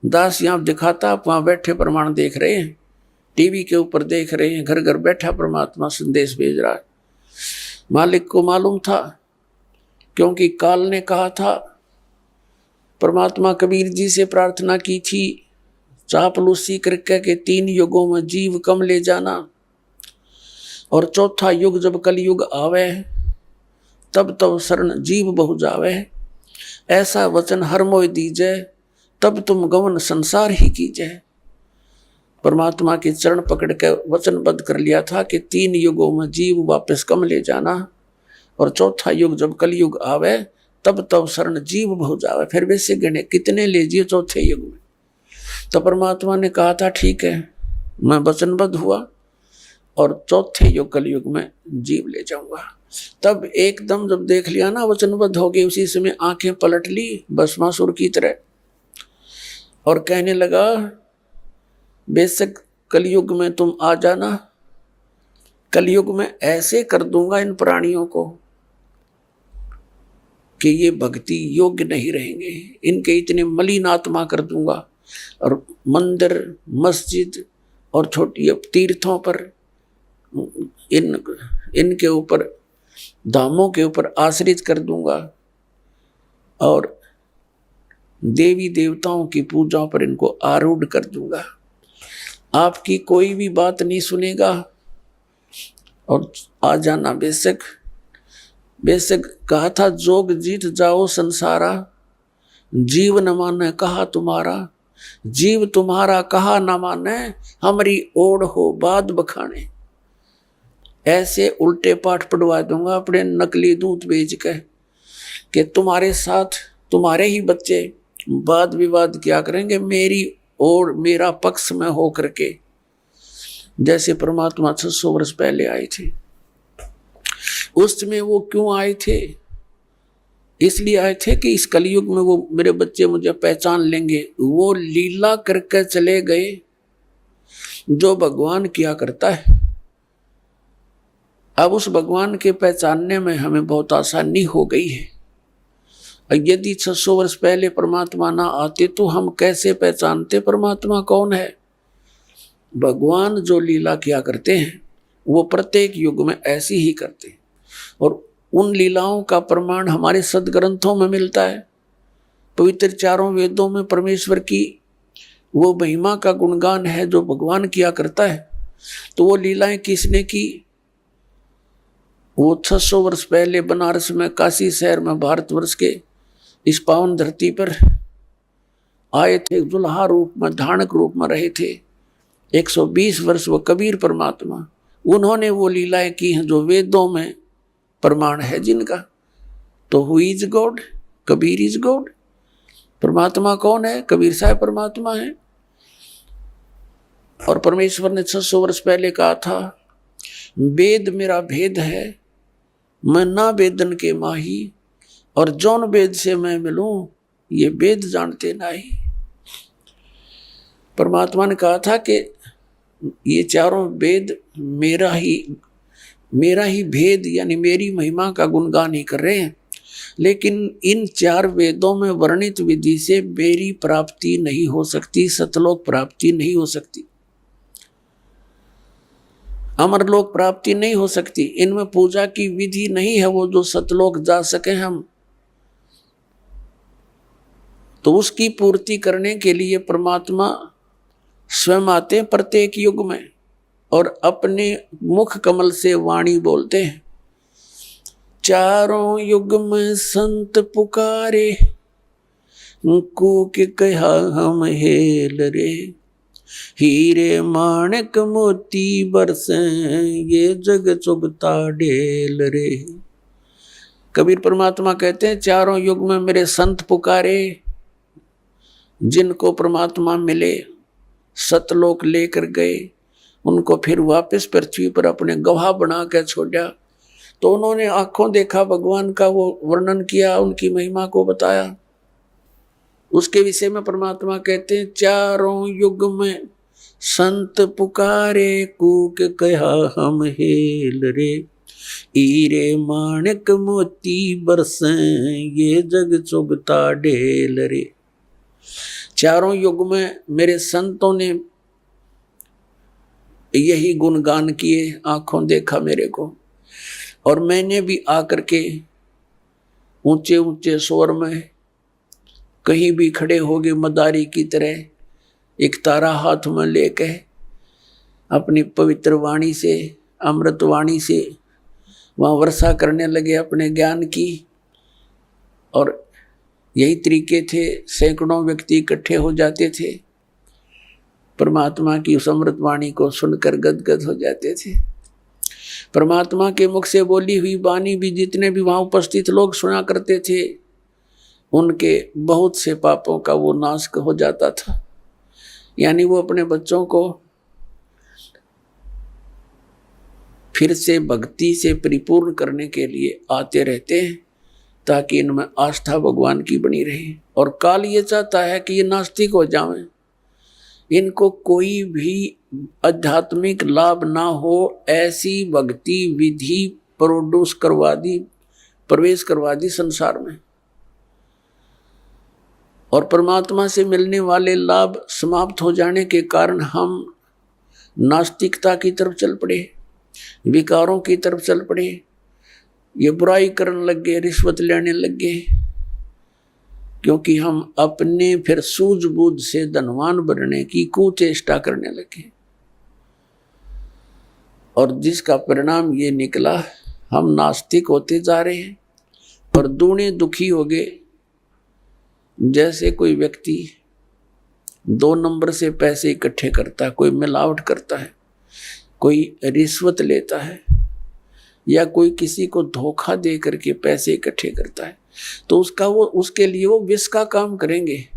दास यहाँ दिखाता, आप वहाँ बैठे प्रमाण देख रहे हैं, टीवी के ऊपर देख रहे हैं, घर घर बैठा परमात्मा संदेश भेज रहा है। मालिक को मालूम था, क्योंकि काल ने कहा था, परमात्मा कबीर जी से प्रार्थना की थी चापलूसी करके के 3 युगों में जीव कम ले जाना, और चौथा युग जब कलयुग आवे तब तब शरण जीव बहु जावे। ऐसा वचन हर मोय दीजे, तब तुम गमन संसार ही कीजे। परमात्मा के चरण पकड़ के वचनबद्ध कर लिया था कि 3 युगों में जीव वापस कम ले जाना, और चौथा युग जब कलयुग आवे तब तब शरण जीव भव जावे। फिर वैसे गणे कितने ले जिए चौथे युग में। तो परमात्मा ने कहा था ठीक है, मैं वचनबद्ध हुआ और चौथे युग कलयुग में जीव ले जाऊंगा। तब एकदम जब देख लिया ना वचनबद्ध हो गए, उसी समय आंखें पलट ली भस्मासुर की तरह और कहने लगा बेशक कलयुग में तुम आ जाना, कलयुग में ऐसे कर दूंगा इन प्राणियों को कि ये भक्ति योग्य नहीं रहेंगे, इनके इतने मलिन आत्मा कर दूंगा और मंदिर मस्जिद और छोटी तीर्थों पर इनके ऊपर धामों के ऊपर आश्रित कर दूंगा और देवी देवताओं की पूजा पर इनको आरूढ़ कर दूंगा। आपकी कोई भी बात नहीं सुनेगा और आ जाना बेशक। बेशक कहा था जोग जीत जाओ संसारा, जीव न माने कहा तुम्हारा, जीव तुम्हारा कहा न माने, हमारी ओढ़ हो बाद बखाने। ऐसे उल्टे पाठ पढ़वा दूंगा अपने नकली दूध बेच के कि तुम्हारे साथ तुम्हारे ही बच्चे वाद विवाद क्या करेंगे मेरी और मेरा पक्ष में हो करके। जैसे परमात्मा 600 वर्ष पहले आए थे, उस समय वो क्यों आए थे? इसलिए आए थे कि इस कलयुग में वो मेरे बच्चे मुझे पहचान लेंगे। वो लीला करके चले गए जो भगवान किया करता है। अब उस भगवान के पहचानने में हमें बहुत आसानी हो गई है। यदि 600 वर्ष पहले परमात्मा ना आते तो हम कैसे पहचानते परमात्मा कौन है? भगवान जो लीला किया करते हैं वो प्रत्येक युग में ऐसी ही करते हैं और उन लीलाओं का प्रमाण हमारे सदग्रंथों में मिलता है। पवित्र चारों वेदों में परमेश्वर की वो महिमा का गुणगान है जो भगवान किया करता है। तो वो लीलाएं किसने की? वो 600 वर्ष पहले बनारस में, काशी शहर में, भारतवर्ष के इस पावन धरती पर आए थे, दुल्हा रूप में, धानक रूप में रहे थे 120 वर्ष। वो कबीर परमात्मा, उन्होंने वो लीलाएं की हैं जो वेदों में प्रमाण है जिनका। तो who is God? Kabir is God. परमात्मा कौन है? कबीर साहब परमात्मा है। और परमेश्वर ने 600 वर्ष पहले कहा था वेद मेरा भेद है, मैं ना वेदन के माही, और जौन वेद से मैं मिलूं ये वेद जानते नहीं। परमात्मा ने कहा था कि ये चारों वेद मेरा ही भेद यानी मेरी महिमा का गुणगान ही कर रहे हैं, लेकिन इन 4 वेदों में वर्णित विधि से मेरी प्राप्ति नहीं हो सकती, सतलोक प्राप्ति नहीं हो सकती, अमरलोक प्राप्ति नहीं हो सकती। इनमें पूजा की विधि नहीं है वो जो सतलोक जा सके हम। तो उसकी पूर्ति करने के लिए परमात्मा स्वयं आते प्रत्येक युग में और अपने मुख कमल से वाणी बोलते हैं। चारों युग में संत पुकारे, कूक कहा हम हेल रे, हीरे माणक मोती बरसे, ये जग चुगता ढेल रे। कबीर परमात्मा कहते हैं चारों युग में मेरे संत पुकारे, जिनको परमात्मा मिले सतलोक लेकर गए, उनको फिर वापस पृथ्वी पर अपने गवाह बना कर छोड़ा। तो उन्होंने आंखों देखा भगवान का, वो वर्णन किया, उनकी महिमा को बताया। उसके विषय में परमात्मा कहते हैं चारों युग में संत पुकारे, कूक कहा हम हेल रे, हीरे माणक मोती बरसे, ये जग चुगता ढेल रे। चारों युग में मेरे संतों ने यही गुणगान किए, आंखों देखा मेरे को, और मैंने भी आकर के ऊंचे ऊंचे स्वर में कहीं भी खड़े हो गए मदारी की तरह, एक तारा हाथ में लेके अपनी पवित्र वाणी से, अमृत वाणी से वहाँ वर्षा करने लगे अपने ज्ञान की। और यही तरीके थे, सैकड़ों व्यक्ति इकट्ठे हो जाते थे, परमात्मा की उस अमृत वाणी को सुनकर गदगद हो जाते थे। परमात्मा के मुख से बोली हुई वाणी भी जितने भी वहाँ उपस्थित लोग सुना करते थे, उनके बहुत से पापों का वो नाश हो जाता था। यानी वो अपने बच्चों को फिर से भक्ति से परिपूर्ण करने के लिए आते रहते हैं, ताकि इनमें आस्था भगवान की बनी रहे। और काल ये चाहता है कि ये नास्तिक हो जाएं, इनको कोई भी आध्यात्मिक लाभ ना हो, ऐसी भक्ति विधि प्रवेश करवा दी संसार में, और परमात्मा से मिलने वाले लाभ समाप्त हो जाने के कारण हम नास्तिकता की तरफ चल पड़े, विकारों की तरफ चल पड़े, ये बुराई करने लग गए, रिश्वत लेने लग गए, क्योंकि हम अपने फिर सूझबूझ से धनवान बनने की कुचेष्टा करने लगे। और जिसका परिणाम ये निकला, हम नास्तिक होते जा रहे हैं और दूने दुखी हो गए। जैसे कोई व्यक्ति 2 नंबर से पैसे इकट्ठे करता है, कोई मिलावट करता है, कोई रिश्वत लेता है, या कोई किसी को धोखा दे करके पैसे इकट्ठे करता है, तो उसके लिए वो विष का काम करेंगे।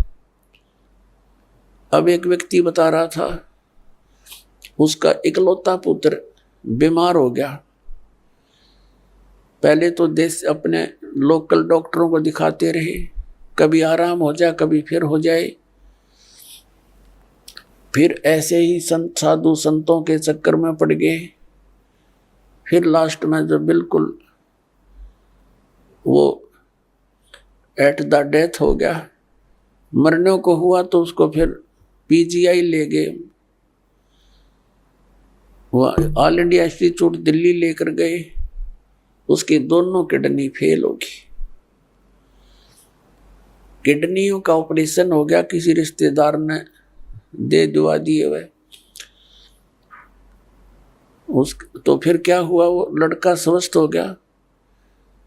अब एक व्यक्ति बता रहा था, उसका इकलौता पुत्र बीमार हो गया। पहले तो देश अपने लोकल डॉक्टरों को दिखाते रहे, कभी आराम हो जाए, कभी फिर हो जाए। फिर ऐसे ही साधु संतों के चक्कर में पड़ गए। फिर लास्ट में जब बिल्कुल वो एट द डेथ हो गया, मरने को हुआ, तो उसको फिर पीजीआई ले गए, वो ऑल इंडिया इंस्टीट्यूट दिल्ली लेकर गए। उसकी दोनों किडनी फेल हो गई, किडनियों का ऑपरेशन हो गया, किसी रिश्तेदार ने दे दुआ दिए हुए। तो फिर क्या हुआ, वो लड़का स्वस्थ हो गया।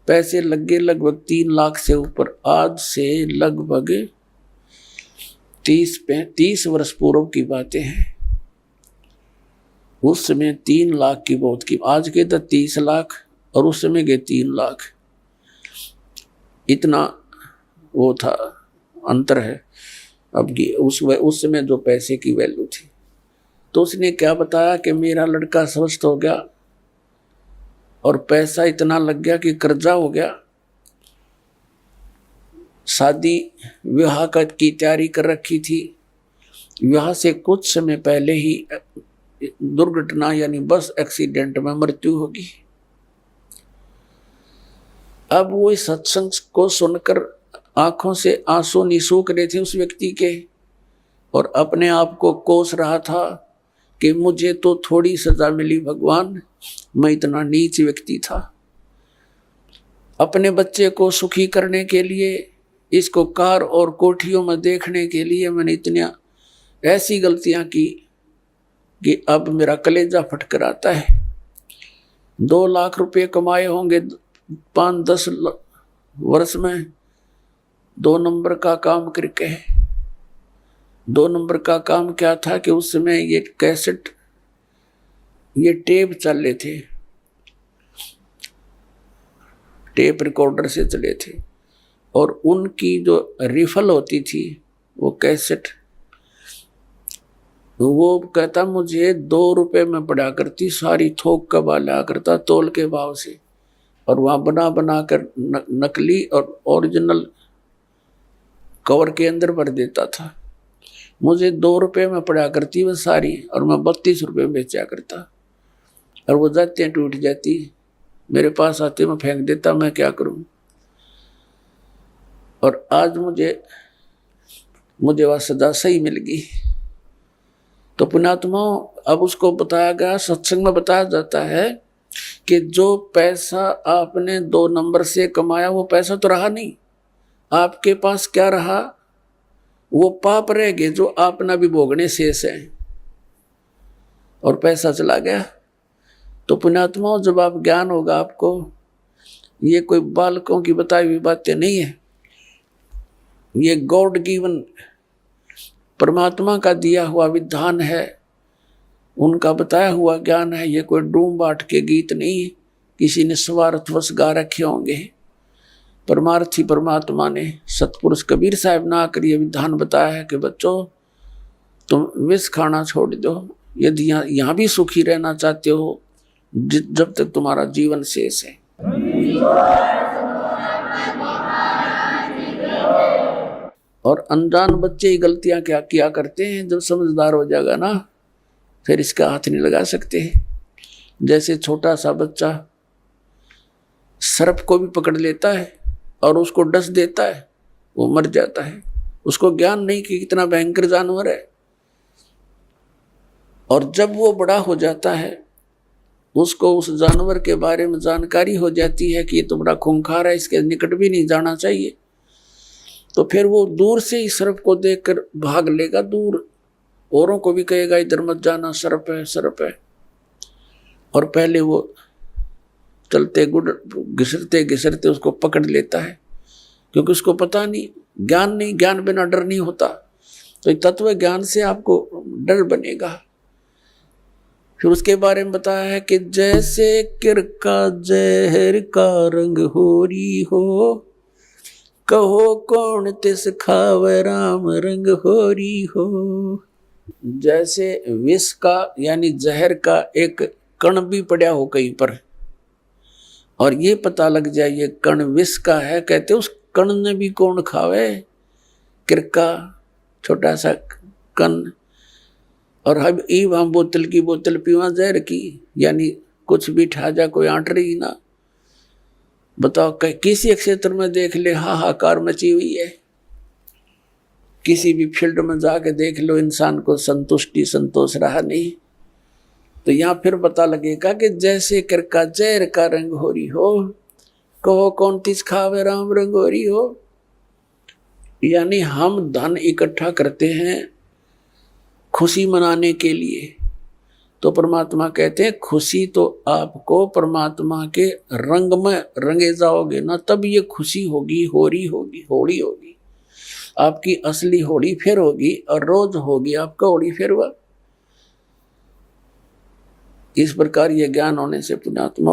पैसे लग गए लगभग 3 लाख से ऊपर। आज से लगभग 30 वर्ष पूर्व की बातें हैं। उस समय 3 लाख की बहुत की, आज के तो 30 लाख और उस समय के 3 लाख, इतना वो था, अंतर है अब की उस समय जो पैसे की वैल्यू थी। तो उसने क्या बताया कि मेरा लड़का स्वस्थ हो गया और पैसा इतना लग गया कि कर्जा हो गया। शादी विवाह की तैयारी कर रखी थी, विवाह से कुछ समय पहले ही दुर्घटना यानी बस एक्सीडेंट में मृत्यु होगी। अब वो इस सत्संग को सुनकर आंखों से आंसू निसूख रहे थे उस व्यक्ति के, और अपने आप को कोस रहा था कि मुझे तो थोड़ी सजा मिली भगवान, मैं इतना नीच व्यक्ति था। अपने बच्चे को सुखी करने के लिए, इसको कार और कोठियों में देखने के लिए मैंने इतनी ऐसी गलतियां की कि अब मेरा कलेजा फटकर आता है। 2 लाख रुपए कमाए होंगे 5-10 वर्ष में, 2 नंबर का काम करके। 2 नंबर का काम क्या था कि उस समय ये कैसेट, ये टेप चल रहे थे, टेप रिकॉर्डर से चले थे, और उनकी जो रिफल होती थी वो कैसेट, वो कहता मुझे 2 रुपए में पड़ा करती, सारी थोक का बाला करता तोल के भाव से, और वहाँ बना बना कर नकली और ओरिजिनल कवर के अंदर भर देता था। मुझे 2 रुपए में पड़ा करती वह सारी, और मैं 32 रुपए में बेचा करता, और वो जाते टूट जाती, मेरे पास आते मैं फेंक देता, मैं क्या करूं। और आज मुझे वह सजा सही मिल गई। तो पुण्यात्मा, अब उसको बताया गया, सत्संग में बताया जाता है कि जो पैसा आपने 2 नंबर से कमाया वो पैसा तो रहा नहीं, आपके पास क्या रहा, वो पाप रह गए जो आपना भी भोगने शेष है, और पैसा चला गया। तो पुण्यात्मा, जब आप ज्ञान होगा आपको, ये कोई बालकों की बताई हुई बातें नहीं है, ये गॉड गिवन परमात्मा का दिया हुआ विधान है, उनका बताया हुआ ज्ञान है। ये कोई डूम बाट के गीत नहीं किसी ने स्वार्थवश गा रखे होंगे। परमार्थी परमात्मा ने सतपुरुष कबीर साहब ने आकर ये विधान बताया है कि बच्चों तुम विष खाना छोड़ दो, यदि यहाँ भी सुखी रहना चाहते हो जब तक तुम्हारा जीवन शेष है। और अनजान बच्चे ही गलतियां क्या किया करते हैं, जब समझदार हो जाएगा ना फिर इसका हाथ नहीं लगा सकते। जैसे छोटा सा बच्चा सर्प को भी पकड़ लेता है और उसको डस देता है, वो मर जाता है, उसको ज्ञान नहीं कि कितना भयंकर जानवर है। और जब वो बड़ा हो जाता है उसको उस जानवर के बारे में जानकारी हो जाती है कि ये तो बड़ा खूंखार है, इसके निकट भी नहीं जाना चाहिए, तो फिर वो दूर से ही सर्प को देखकर भाग लेगा दूर, औरों को भी कहेगा इधर मत जाना, सर्प है सर्प है। और पहले वो चलते घिसरते घिसरते उसको पकड़ लेता है, क्योंकि उसको पता नहीं, ज्ञान नहीं, ज्ञान बिना डर नहीं होता। तो तत्व ज्ञान से आपको डर बनेगा। फिर उसके बारे में बताया है कि जैसे किरका जहर का रंग होरी हो, कहो कौन तिस खावे राम रंग होरी हो। जैसे विष का यानी जहर का एक कण भी पड़ा हो कहीं पर और ये पता लग जाए ये कण विष का है, कहते उस कण ने भी कौन खावे। किरका छोटा सा कण, और हम बोतल की बोतल पीवा जहर की, यानी कुछ भी ठा जा कोई आंट रही ना। बताओ किसी क्षेत्र में देख ले हाहाकार मची हुई है, किसी भी फील्ड में जाके देख लो इंसान को संतुष्टि संतोष रहा नहीं। तो यहाँ फिर पता लगेगा कि जैसे किरका जहर का रंग होरी हो, कहो कौन तिस खावे राम रंग होरी हो। यानी हम धन इकट्ठा करते हैं खुशी मनाने के लिए, तो परमात्मा कहते हैं खुशी तो आपको परमात्मा के रंग में रंगे जाओगे ना, तब ये खुशी होगी, होली होगी आपकी असली होली फिर होगी, और रोज होगी आपका होली फिर वह। इस प्रकार ये ज्ञान होने से पुण्यात्मा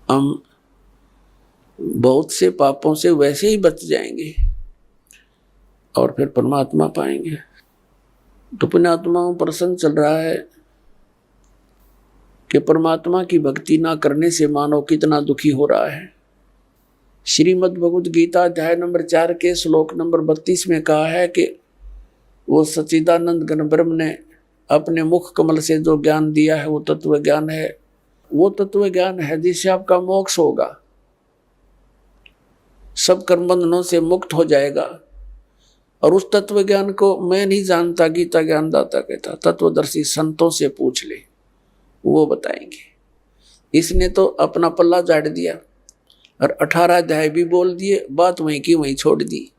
हम बहुत से पापों से वैसे ही बच जाएंगे और फिर परमात्मा पाएंगे। तो पुण्यात्माओं प्रसंग चल रहा है कि परमात्मा की भक्ति ना करने से मानव कितना दुखी हो रहा है। श्रीमद् भगवद गीता अध्याय नंबर 4 के श्लोक नंबर 32 में कहा है कि वो सच्चिदानंद घन ब्रह्म ने अपने मुख कमल से जो ज्ञान दिया है वो तत्व ज्ञान है, वो तत्व ज्ञान है जिससे आपका मोक्ष होगा, सब कर्म बंधनों से मुक्त हो जाएगा। और उस तत्व ज्ञान को मैं नहीं जानता, गीता ज्ञान दाता कहता, तत्वदर्शी संतों से पूछ ले, वो बताएंगे। इसने तो अपना पल्ला झाड़ दिया और 18 अध्याय भी बोल दिए, बात वहीं की वहीं छोड़ दी।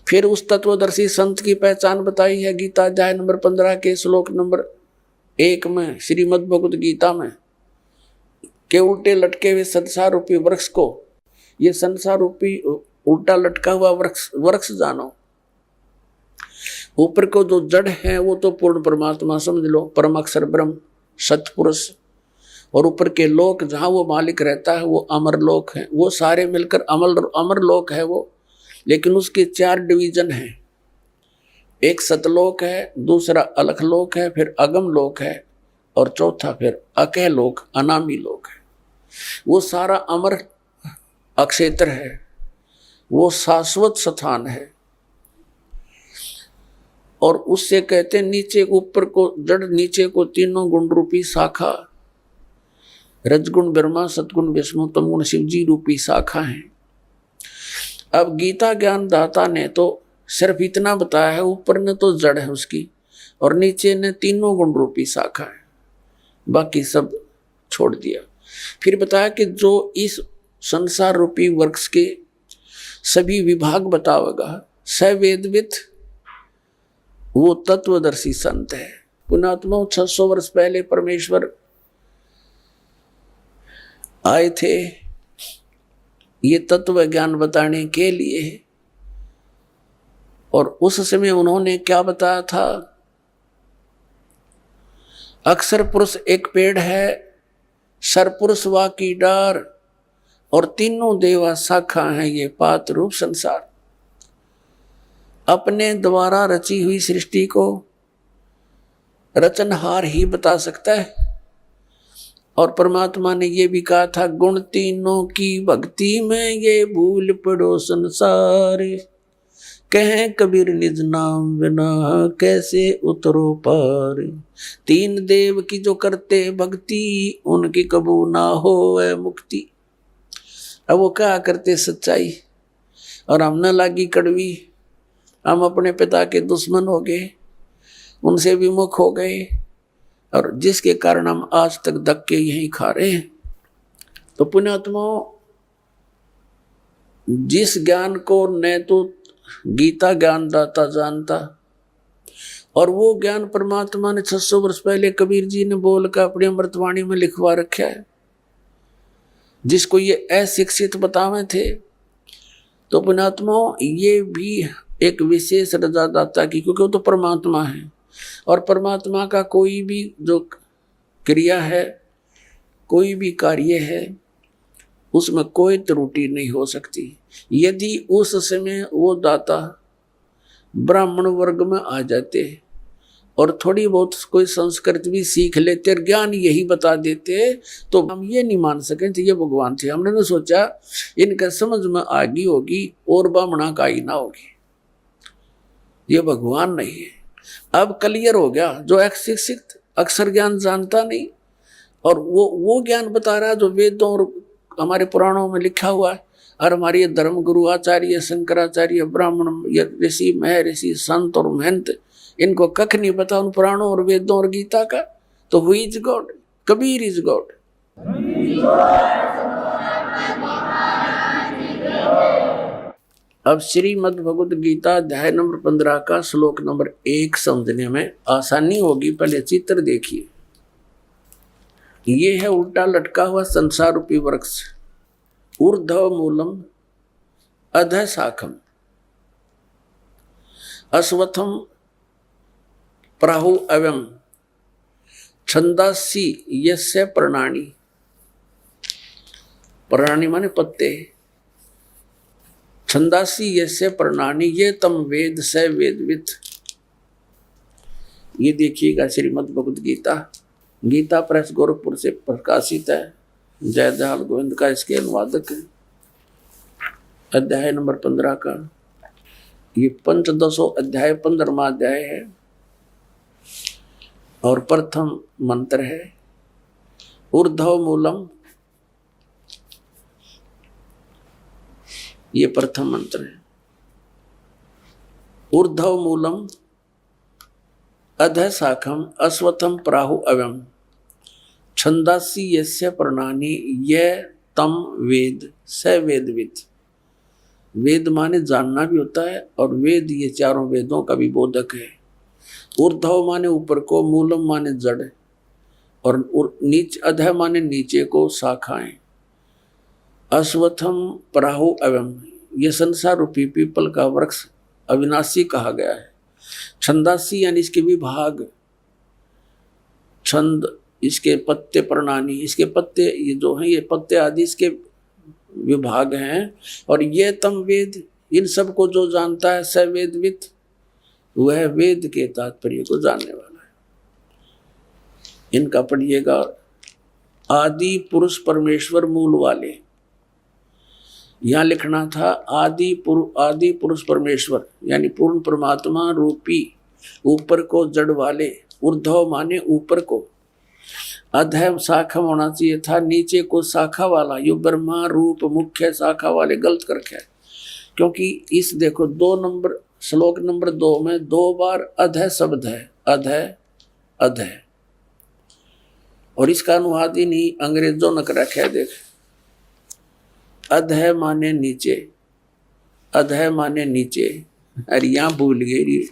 फिर उस तत्वदर्शी संत की पहचान बताई है गीता अध्याय नंबर 15 के श्लोक नंबर 1 में श्रीमद् भगवद गीता में, के उल्टे लटके हुए संसार रूपी वृक्ष को, ये संसार रूपी उल्टा लटका हुआ वृक्ष जानो। ऊपर को जो जड़ है वो तो पूर्ण परमात्मा समझ लो, परम अक्षर ब्रह्म सतपुरुष, और ऊपर के लोक जहाँ वो मालिक रहता है वो अमर लोक है, वो सारे मिलकर अमर लोक है वो। लेकिन उसके 4 डिवीजन हैं, एक सतलोक है, दूसरा अलख लोक है, फिर अगम लोक है, और चौथा फिर अकह लोक अनामी लोक है। वो सारा अमर अक्षेत्र है, वो शाश्वत स्थान है। और उससे कहते नीचे ऊपर को जड़, नीचे को तीनों गुण रूपी शाखा, रजगुण ब्रह्मा, सतगुण विष्णु, तमगुण शिव जी रूपी शाखा है। अब गीता ज्ञान दाता ने तो सिर्फ इतना बताया है, ऊपर ने तो जड़ है उसकी और नीचे ने तीनों गुण रूपी शाखा है, बाकी सब छोड़ दिया। फिर बताया कि जो इस संसार रूपी वृक्ष के सभी विभाग बतावेगा, सवेदवित, वो तत्वदर्शी संत है। पुण्यात्मा 600 वर्ष पहले परमेश्वर आए थे ये तत्व ज्ञान बताने के लिए, और उस समय उन्होंने क्या बताया था, अक्षर पुरुष एक पेड़ है, सरपुरुष वा की डार, और तीनों देवा शाखा हैं ये पात रूप संसार। अपने द्वारा रची हुई सृष्टि को रचनहार ही बता सकता है। और परमात्मा ने ये भी कहा था, गुण तीनों की भक्ति में ये भूल पड़ो संसार, कहें कबीर निज नाम बिना कैसे उतरो पार। तीन देव की जो करते भक्ति, उनकी कबू ना हो मुक्ति। अब वो क्या करते सच्चाई, और हम न लागी कड़वी, हम अपने पिता के दुश्मन हो गए, उनसे विमुख हो गए, और जिसके कारण हम आज तक धक्के यहीं खा रहे हैं। तो पुण्यात्माओं, जिस ज्ञान को न तो गीता ज्ञानदाता जानता, और वो ज्ञान परमात्मा ने 600 वर्ष पहले कबीर जी ने बोलकर अपनी अमृतवाणी में लिखवा रखा है, जिसको ये अशिक्षित बतावे थे। तो पुण्यात्माओं, ये भी एक विशेष रजादाता की, क्योंकि वो तो परमात्मा है, और परमात्मा का कोई भी जो क्रिया है, कोई भी कार्य है, उसमें कोई त्रुटि नहीं हो सकती। यदि उस समय वो दाता ब्राह्मण वर्ग में आ जाते और थोड़ी बहुत कोई संस्कृत भी सीख लेते और ज्ञान यही बता देते, तो हम ये नहीं मान सके थे ये भगवान थे। हमने ना सोचा इनका समझ में आ गई होगी और ब्राह्मणा का ही ना होगी, ये भगवान नहीं है। अब क्लियर हो गया, जो अशिक्षित अक्षर ज्ञान जानता नहीं, और वो ज्ञान बता रहा जो वेदों और हमारे पुराणों में लिखा हुआ है। और हमारे धर्म गुरु आचार्य शंकराचार्य ब्राह्मण ऋषि महर्षि संत और महंत, इनको कख नहीं पता उन पुराणों और वेदों और गीता का। तो who is God? Kabir is God. अब श्रीमद् भगवद गीता अध्याय नंबर 15 का श्लोक नंबर 1 समझने में आसानी होगी। पहले चित्र देखिए, ये है उल्टा लटका हुआ संसार रूपी वृक्ष। ऊर्ध्व मूलम अधः शाखम अश्वत्थम प्राहु अव्यम छंदासी यस्य प्रणानी। प्रणानी माने पत्ते। छंदासी यस्य प्रणानी ये तम वेद स वेदवित। ये देखिएगा श्रीमद् भगवद गीता, गीता प्रेस गोरखपुर से प्रकाशित है। जय दयाल गोविंद का इसके अनुवादक है। अध्याय नंबर 15 का ये पंचदशो अध्याय 15वां अध्याय है, और प्रथम मंत्र है ऊर्ध्व मूलम। ये प्रथम मंत्र है। ऊर्ध्व मूलम अधः शाखम अश्वत्थम प्राहु अव्यम छंदासी यस्य प्रणानी यह तम वेद स वेदवित। वेद माने जानना भी होता है, और वेद ये चारों वेदों का भी बोधक है। ऊर्ध्व माने ऊपर को, मूलम माने जड़, और नीच अधः माने नीचे को, शाखाएं। अश्वत्थम प्राहु अव्यम, ये संसार रूपी पीपल का वृक्ष अविनाशी कहा गया है। छंदासी यानी इसके विभाग, छंद इसके पत्ते, प्रणानी इसके पत्ते, ये जो हैं ये पत्ते आदि इसके विभाग हैं। और ये तम वेद, इन सब को जो जानता है स वेदवित, वह वेद के तात्पर्य को जानने वाला है। इनका पढ़िएगा, आदि पुरुष परमेश्वर मूल वाले। यहाँ लिखना था आदि पुरुष परमेश्वर, यानी पूर्ण परमात्मा रूपी ऊपर को जड़ वाले। ऊर्ध्व माने ऊपर को, अधः शाखा होना चाहिए था नीचे को शाखा वाला। यो ब्रह्मा रूप मुख्य शाखा वाले गलत करके है, क्योंकि इस देखो 2 नंबर श्लोक नंबर 2 में 2 बार अधः शब्द है, अधः अधः, और इसका अनुवाद ही नहीं अंग्रेजों ने कर रखा है। देख, अधः माने नीचे, अधः माने नीचे। अरे यहाँ भूल गई,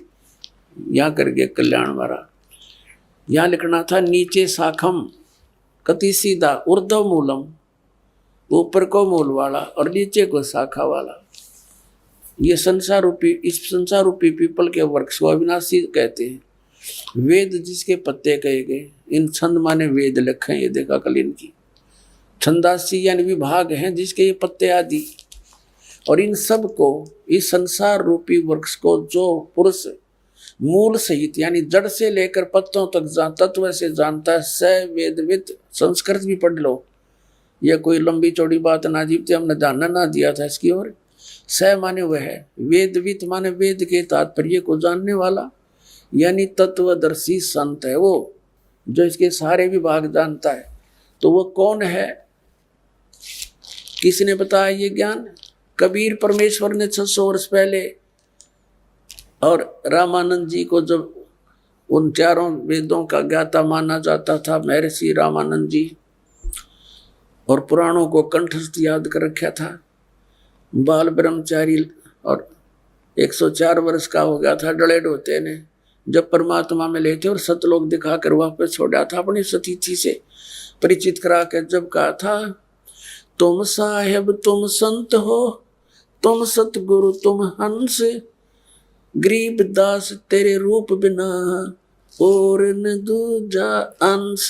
यहाँ करके कल्याण मारा। यहाँ लिखना था नीचे शाखम, कति सीधा। ऊर्ध्व मूलम, ऊपर को मूल वाला और नीचे को शाखा वाला। ये संसार रूपी, इस संसार रूपी पीपल के वृक्ष को अविनाशी कहते हैं। वेद जिसके पत्ते कहे गए, इन छंद माने वेद लिखे, ये देखा कल इनकी। छंदासी यानी विभाग हैं जिसके ये पत्ते आदि, और इन सब को, इस संसार रूपी वृक्ष को जो पुरुष मूल सहित यानी जड़ से लेकर पत्तों तक तत्व से जानता है, स वेदविद। संस्कृत भी पढ़ लो, यह कोई लंबी चौड़ी बात ना जीवते, हमने ध्यान ना दिया था इसकी ओर। स माने वह है, वेदविद माने वेद के तात्पर्य को जानने वाला, यानी तत्वदर्शी संत है वो, जो इसके सारे विभाग जानता है। तो वो कौन है, किसने बताया ये ज्ञान? कबीर परमेश्वर ने 600 वर्ष पहले, और रामानंद जी को जब उन चारों वेदों का ज्ञाता माना जाता था, महर्षि रामानंद जी, और पुराणों को कंठस्थ याद कर रखा था। बाल ब्रह्मचारी और 104 वर्ष का हो गया था डले ढोते ने, जब परमात्मा में लेते और सतलोक दिखाकर वापस छोड़ा था, अपनी सतीथि से परिचित करा कर जब कहा था, तुम साहेब तुम संत हो, तुम सतगुरु तुम हंस, गरीब दास तेरे रूप बिना और न दूजा अंश।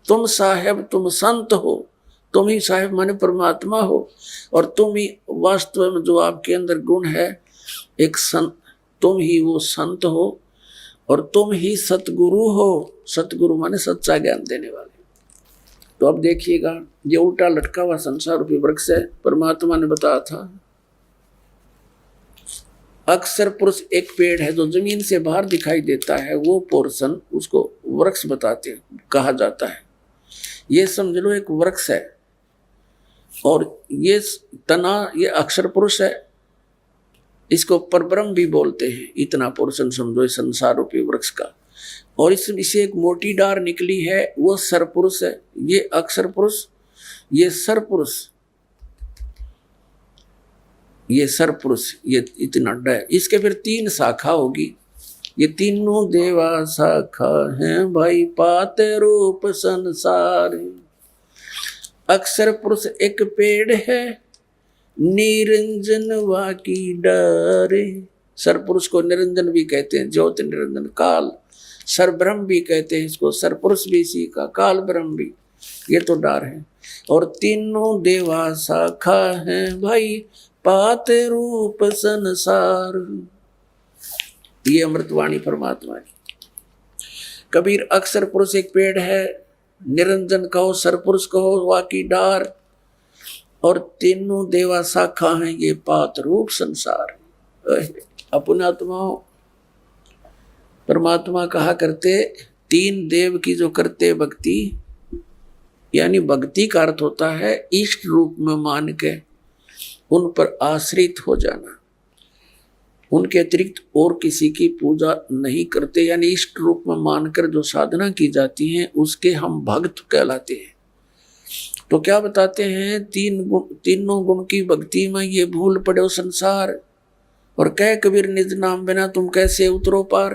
तुम साहेब तुम संत हो, तुम ही साहेब माने परमात्मा हो, और तुम ही वास्तव में जो आपके अंदर गुण है एक संत, तुम ही वो संत हो, और तुम ही सतगुरु हो। सतगुरु माने सच्चा ज्ञान देने वाले। तो अब देखिएगा, ये उल्टा लटका हुआ संसार रूपी वृक्ष है। परमात्मा ने बताया था, अक्सर पुरुष एक पेड़ है जो जमीन से बाहर दिखाई देता है, वो पोर्शन उसको वृक्ष बताते कहा जाता है। ये समझ लो एक वृक्ष है, और ये तना, ये अक्षर पुरुष है, इसको परब्रह्म भी बोलते हैं। इतना पोर्शन समझो इस संसार रूपी वृक्ष का, और इसे एक मोटी डार निकली है, वो सरपुरुष है। ये अक्षर पुरुष, ये सरपुरुष, ये सरपुरुष, ये इतना है। इसके फिर 3 शाखा होगी, ये तीनों देवा शाखा हैं भाई, पाते रूप संसार। अक्षर पुरुष एक पेड़ है, निरंजन वाकी डारे। सरपुरुष को निरंजन भी कहते हैं, ज्योति निरंजन काल। सरब्रह्म भी कहते हैं इसको, सरपुरुष भी इसी का, काल ब्रह्म भी, ये तो डार है। और तीनों देवा शाखा हैं भाई, पाते रूप संसार। ये अमृतवाणी परमात्मा की। कबीर अक्षर पुरुष एक पेड़ है, निरंजन कहो, सरपुरुष कहो, वाकी डार, और तीनों देवा शाखा हैं, ये पात रूप संसार। अपनात्मा परमात्मा कहा करते, 3 देव की जो करते भक्ति, यानी भक्ति का अर्थ होता है इष्ट रूप में मान के उन पर आश्रित हो जाना, उनके अतिरिक्त और किसी की पूजा नहीं करते, यानी इष्ट रूप में मानकर जो साधना की जाती है उसके हम भक्त कहलाते हैं। तो क्या बताते हैं, तीनों गुण की भक्ति में ये भूल पड़े संसार, और कह कबीर निज नाम बिना तुम कैसे उतरो पार।